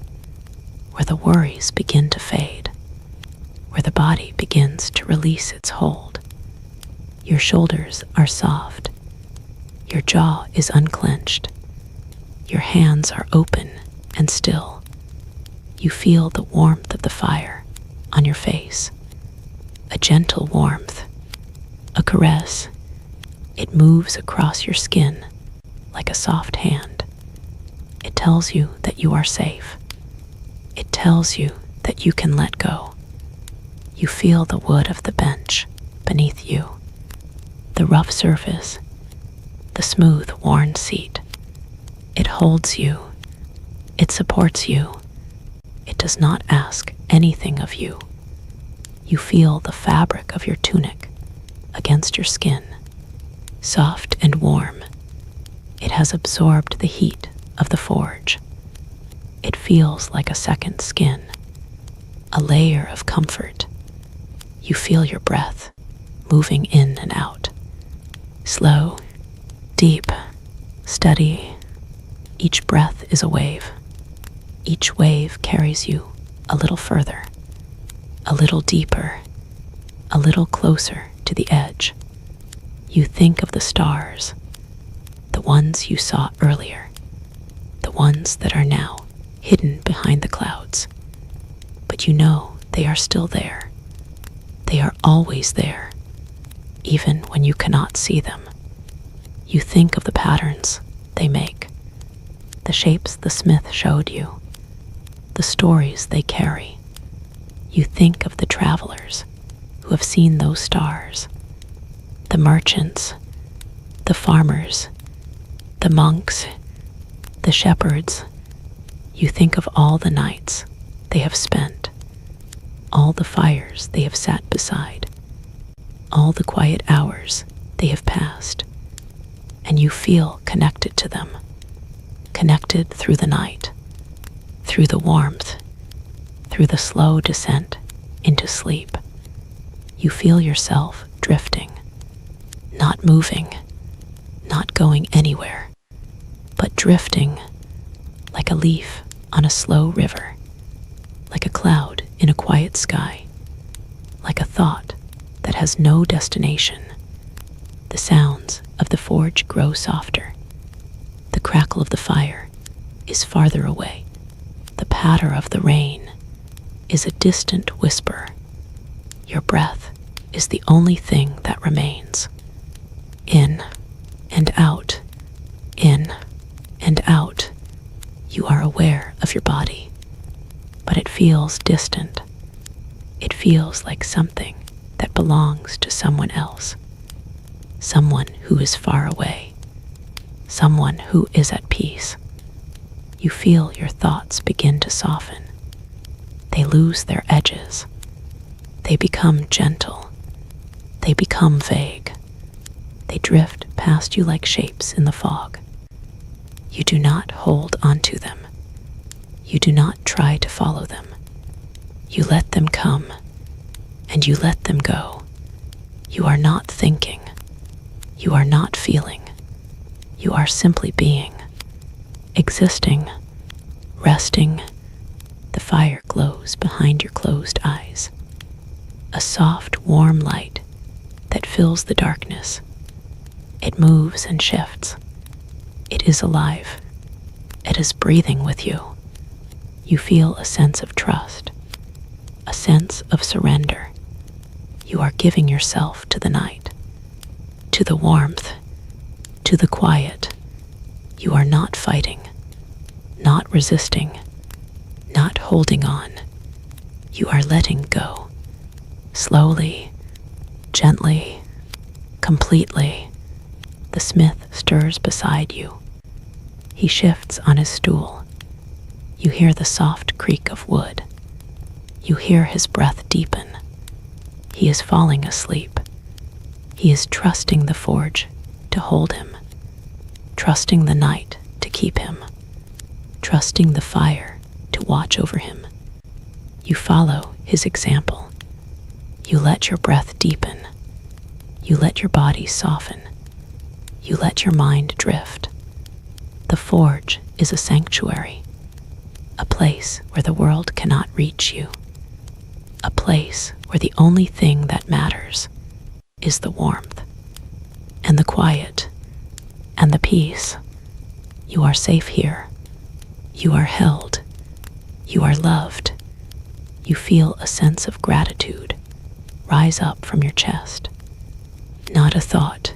where the worries begin to fade, where the body begins to release its hold. Your shoulders are soft. Your jaw is unclenched. Your hands are open and still. You feel the warmth of the fire on your face, a gentle warmth, a caress. It moves across your skin like a soft hand. It tells you that you are safe. It tells you that you can let go. You feel the wood of the bench beneath you, the rough surface, the smooth, worn seat. It holds you. It supports you. It does not ask anything of you. You feel the fabric of your tunic against your skin, soft and warm. It has absorbed the heat of the forge. It feels like a second skin, a layer of comfort. You feel your breath moving in and out, slow, deep, Steady. Each breath is a wave. Each wave carries you a little further, a little deeper, a little closer to the edge. You think of the stars, the ones you saw earlier, the ones that are now hidden behind the clouds. But you know they are still there. They are always there, even when you cannot see them. You think of the patterns they make, the shapes the smith showed you, the stories they carry. You think of the travelers who have seen those stars, the merchants, the farmers, the monks, the shepherds. You think of all the nights they have spent, all the fires they have sat beside, all the quiet hours they have passed, and you feel connected to them, connected through the night, through the warmth, through the slow descent into sleep. You feel yourself drifting, not moving, not going anywhere, but drifting like a leaf on a slow river, like a cloud in a quiet sky, like a thought that has no destination. The sounds of the forge grow softer. The crackle of the fire is farther away. The patter of the rain is a distant whisper. Your breath is the only thing that remains. In and out, in and out. You are aware of your body, but it feels distant. It feels like something that belongs to someone else, someone who is far away, someone who is at peace. You feel your thoughts begin to soften. They lose their edges. They become gentle. They become vague. They drift past you like shapes in the fog. You do not hold onto them. You do not try to follow them. You let them come, and you let them go. You are not thinking. You are not feeling. You are simply being, existing, resting. The fire glows behind your closed eyes. A soft, warm light that fills the darkness. It moves and shifts. It is alive. It is breathing with you. You feel a sense of trust, a sense of surrender. You are giving yourself to the night, to the warmth, to the quiet. You are not fighting, not resisting, not holding on. You are letting go, slowly, gently, completely. The smith stirs beside you. He shifts on his stool. You hear the soft creak of wood. You hear his breath deepen. He is falling asleep. He is trusting the forge to hold him, trusting the night to keep him, trusting the fire to watch over him. You follow his example. You let your breath deepen. You let your body soften. You let your mind drift. The forge is a sanctuary, a place where the world cannot reach you, a place where the only thing that matters is the warmth and the quiet and the peace. You are safe here. You are held. You are loved. You feel a sense of gratitude rise up from your chest. Not a thought,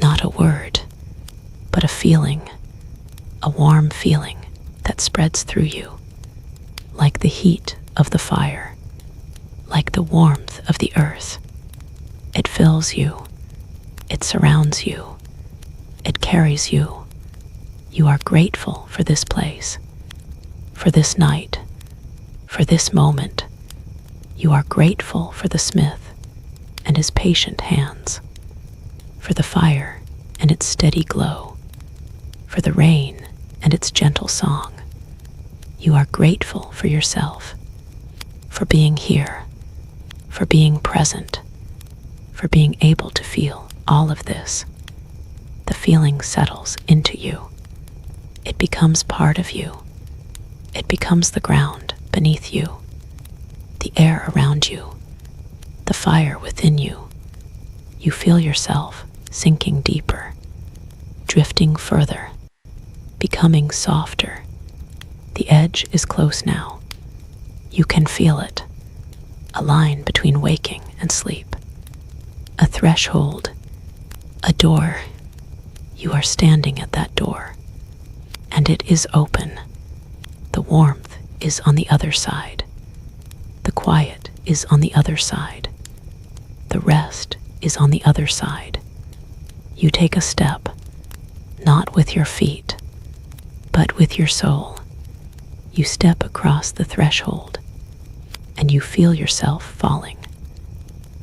not a word, but a feeling, a warm feeling that spreads through you, like the heat of the fire, like the warmth of the earth. It fills you, it surrounds you, it carries you. You are grateful for this place, for this night, for this moment. You are grateful for the smith and his patient hands, for the fire and its steady glow, for the rain and its gentle song. You are grateful for yourself, for being here, for being present, for being able to feel all of this. The feeling settles into you. It becomes part of you. It becomes the ground beneath you, the air around you, the fire within you. You feel yourself sinking deeper, drifting further, becoming softer. The edge is close now. You can feel it, a line between waking and sleep, a threshold, a door. You are standing at that door, and it is open. The warmth is on the other side. The quiet is on the other side. The rest is on the other side. You take a step, not with your feet, but with your soul. You step across the threshold, and you feel yourself falling,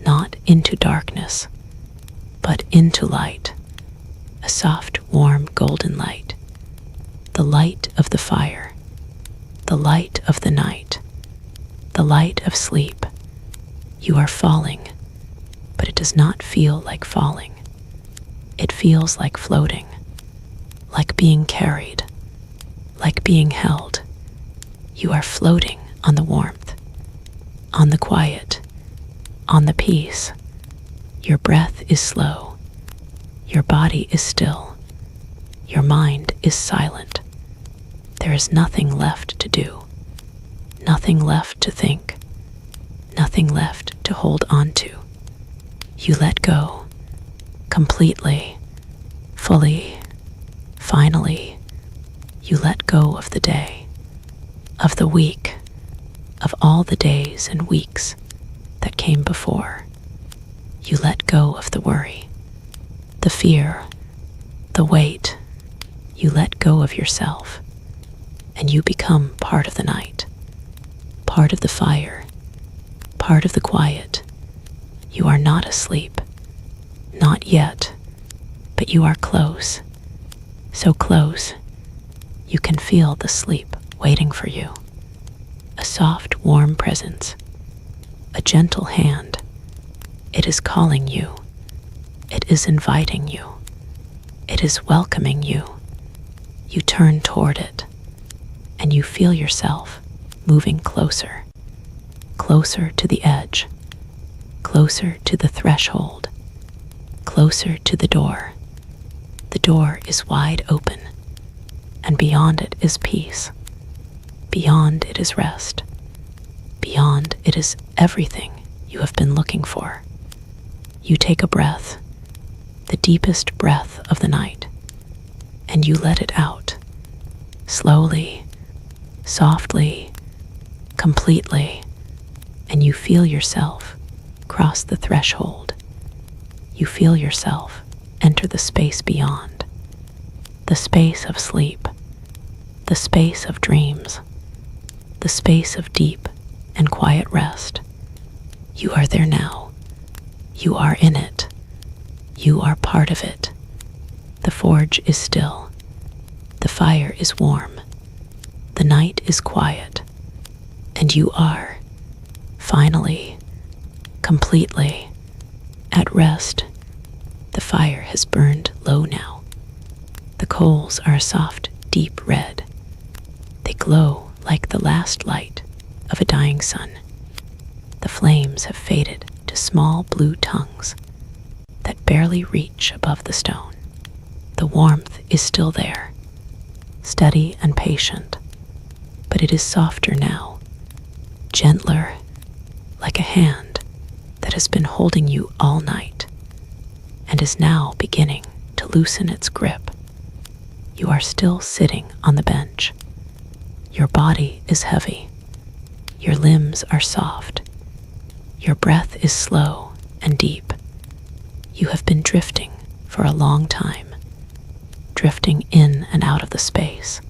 not into darkness, but into light, a soft, warm, golden light, the light of the fire, the light of the night, the light of sleep. You are falling, but it does not feel like falling. It feels like floating, like being carried, like being held. You are floating on the warmth, on the quiet, on the peace. Your breath is slow. Your body is still. Your mind is silent. There is nothing left to do, nothing left to think, nothing left to hold on to. You let go, completely, fully, finally. You let go of the day, of the week, of all the days and weeks that came before. You let go of the worry, the fear, the weight. You let go of yourself, and you become part of the night, part of the fire, part of the quiet. You are not asleep, not yet, but you are close, so close. You can feel the sleep waiting for you, a soft, warm presence, a gentle hand. It is calling you. It is inviting you. It is welcoming you. You turn toward it, and you feel yourself moving closer, closer to the edge, closer to the threshold, closer to the door. The door is wide open, and beyond it is peace. Beyond it is rest. Beyond it is everything you have been looking for. You take a breath, the deepest breath of the night, and you let it out, slowly, softly, completely, and you feel yourself cross the threshold. You feel yourself enter the space beyond, the space of sleep, the space of dreams, the space of deep and quiet rest. You are there now. You are in it. You are part of it. The forge is still. The fire is warm. The night is quiet. And you are, finally, completely, at rest. The fire has burned low now. The coals are a soft, deep red. They glow like the last light of a dying sun. The flames have faded to small blue tongues that barely reach above the stone. The warmth is still there, steady and patient, but it is softer now, gentler, like a hand that has been holding you all night and is now beginning to loosen its grip. You are still sitting on the bench. Your body is heavy. Your limbs are soft. Your breath is slow and deep. You have been drifting for a long time, drifting in and out of the space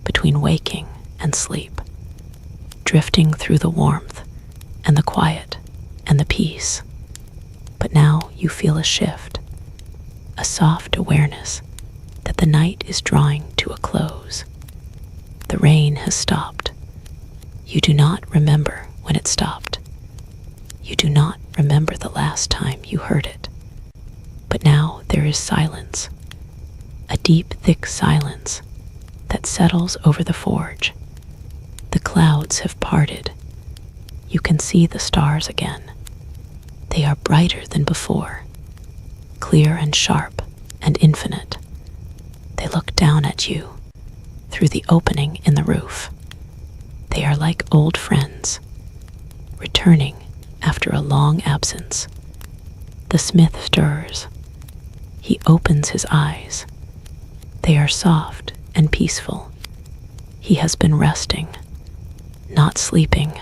between waking and sleep, drifting through the warmth and the quiet and the peace. But now you feel a shift, a soft awareness that the night is drawing to a close. The rain has stopped. You do not remember when it stopped. You do not remember the last time you heard it. But now there is silence, a deep, thick silence that settles over the forge. The clouds have parted. You can see the stars again. They are brighter than before, clear and sharp and infinite. They look down at you through the opening in the roof. They are like old friends, returning after a long absence. The smith stirs. He opens his eyes. They are soft and peaceful. He has been resting, not sleeping,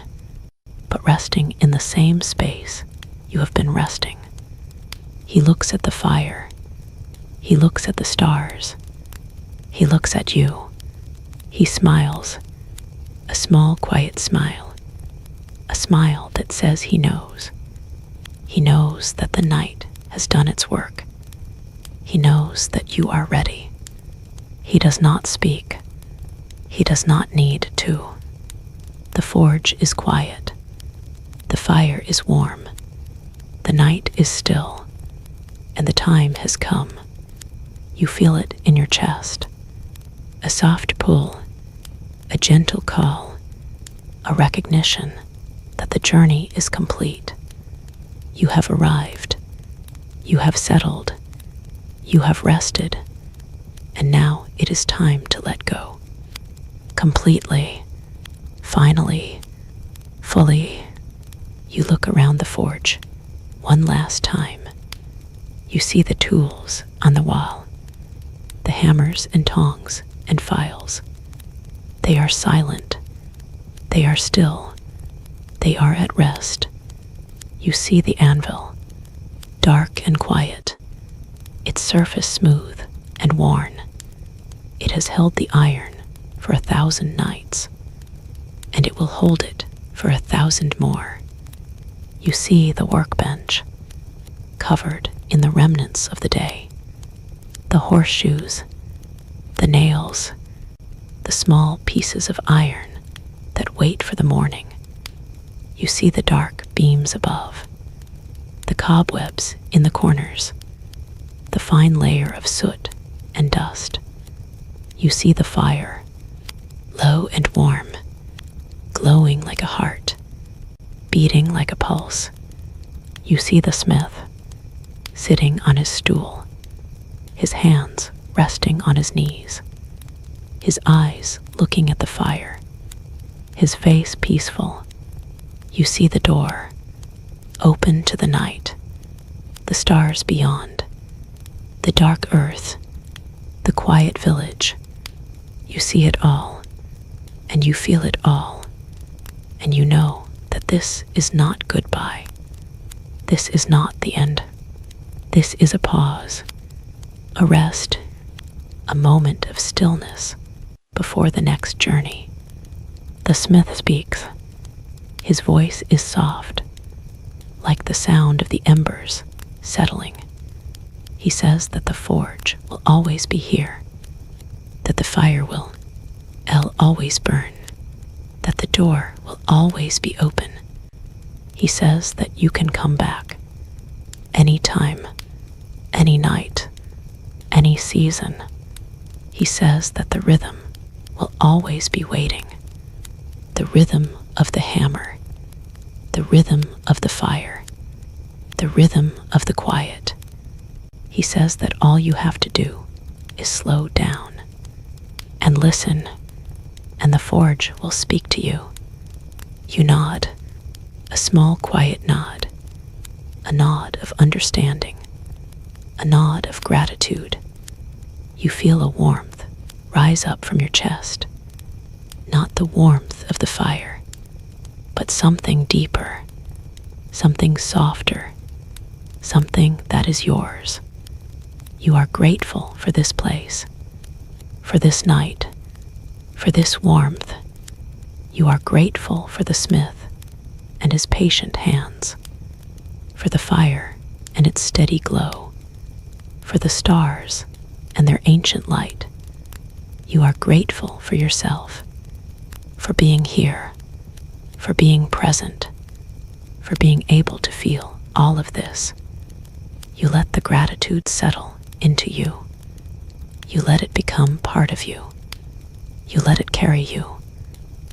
but resting in the same space you have been resting. He looks at the fire. He looks at the stars. He looks at you. He smiles, a small, quiet smile, a smile that says he knows. He knows that the night has done its work. He knows that you are ready. He does not speak. He does not need to. The forge is quiet. The fire is warm. The night is still, and the time has come. You feel it in your chest. A soft pull, a gentle call, a recognition that the journey is complete. You have arrived. You have settled. You have rested. And now it is time to let go. Completely, finally, fully. You look around the forge one last time. You see the tools on the wall, the hammers and tongs and files. They are silent. They are still. They are at rest. You see the anvil, dark and quiet, its surface smooth and worn. It has held the iron for 1,000 nights, and it will hold it for 1,000 more. You see the workbench, covered in the remnants of the day, the horseshoes, the nails, the small pieces of iron that wait for the morning. You see the dark beams above, the cobwebs in the corners, the fine layer of soot and dust. You see the fire, low and warm, glowing like a heart, beating like a pulse. You see the smith, sitting on his stool, his hands resting on his knees, his eyes looking at the fire, his face peaceful. You see the door, open to the night, the stars beyond, the dark earth, the quiet village. You see it all, and you feel it all, and you know that this is not goodbye. This is not the end. This is a pause, a rest, a moment of stillness before the next journey. The smith speaks. His voice is soft, like the sound of the embers settling. He says that the forge will always be here, that the fire will always burn, that the door will always be open. He says that you can come back any time, any night, any season. He says that the rhythm will always be waiting, the rhythm of the hammer, the rhythm of the fire, the rhythm of the quiet. He says that all you have to do is slow down and listen, and the forge will speak to you. You nod, a small quiet nod, a nod of understanding, a nod of gratitude. You feel a warmth rise up from your chest, not the warmth of the fire, but something deeper, something softer, something that is yours. You are grateful for this place, for this night, for this warmth. You are grateful for the smith and his patient hands, for the fire and its steady glow, for the stars and their ancient light. You are grateful for yourself, for being here, for being present, for being able to feel all of this. You let the gratitude settle into you. You let it become part of you. You let it carry you.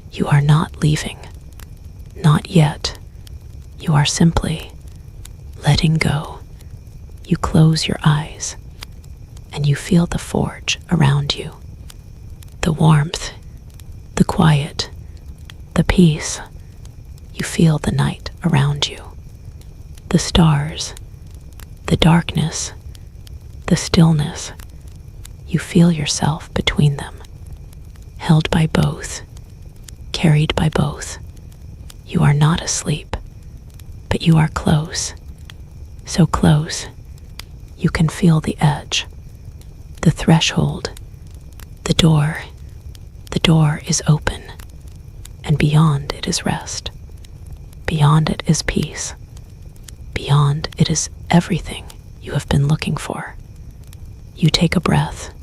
You are not leaving. Not yet. You are simply letting go. You close your eyes and you feel the forge around you. The warmth, the quiet, the peace. You feel the night around you. The stars, the darkness, the stillness. You feel yourself between them, held by both, carried by both. You are not asleep, but you are close, so close you can feel the edge, the threshold, the door. The door is open, and beyond it is rest. Beyond it is peace. Beyond it is everything you have been looking for. You take a breath,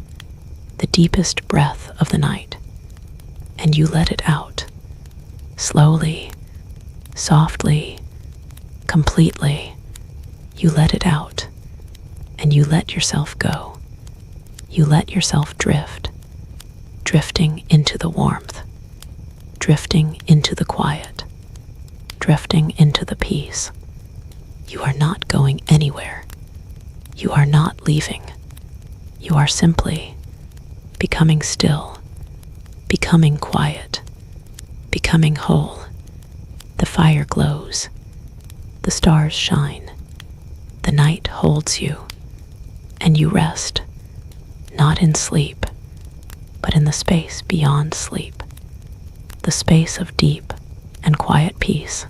the deepest breath of the night, and you let it out, slowly, softly, completely. You let it out, and you let yourself go. You let yourself drift, drifting into the warmth, drifting into the quiet, drifting into the peace. You are not going anywhere. You are not leaving. You are simply becoming still, becoming quiet, becoming whole. The fire glows. The stars shine. The night holds you, and you rest, not in sleep, but in the space beyond sleep, the space of deep and quiet peace,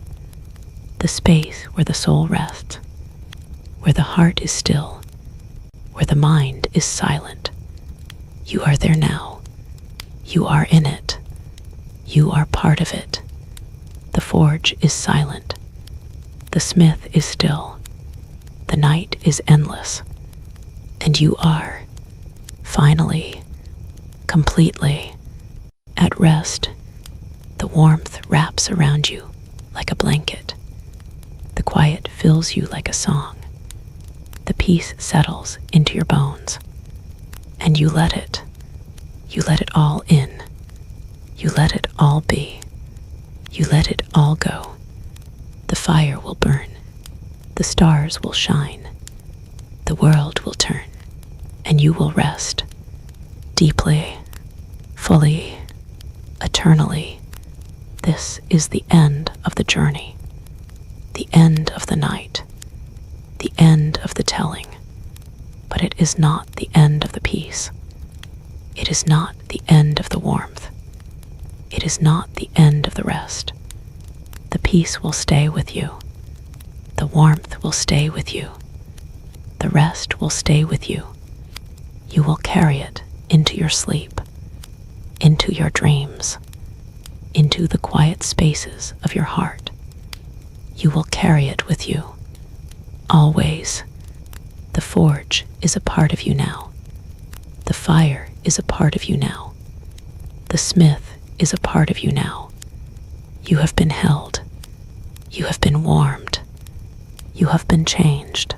the space where the soul rests, where the heart is still, where the mind is silent. You are there now. You are in it. You are part of it. The forge is silent. The smith is still. The night is endless. And you are, finally, completely, at rest. The warmth wraps around you like a blanket. The quiet fills you like a song. The peace settles into your bones. And you let it. You let it all in. You let it all be. You let it all go. The fire will burn. The stars will shine. The world will turn. And you will rest. Deeply, fully, eternally. This is the end of the journey. The end of the night. The end of the telling. But it is not the end of the peace. It is not the end of the warmth. It is not the end of the rest. The peace will stay with you. The warmth will stay with you. The rest will stay with you. You will carry it into your sleep, into your dreams, into the quiet spaces of your heart. You will carry it with you, always. The forge is a part of you now. The fire is a part of you now. The smith is a part of you now. You have been held. You have been warmed. You have been changed.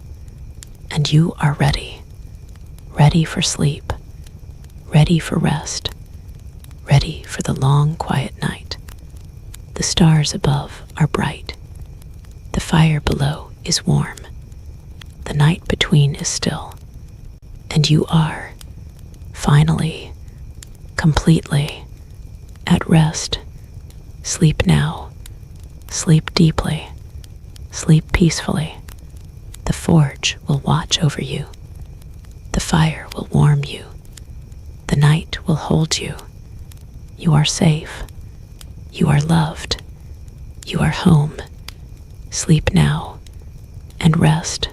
And you are ready. Ready for sleep. Ready for rest. Ready for the long, quiet night. The stars above are bright. The fire below is warm. The night between is still. And you are, finally, completely, at rest. Sleep now. Sleep deeply. Sleep peacefully. The forge will watch over you. The fire will warm you. The night will hold you. You are safe. You are loved. You are home. Sleep now and rest.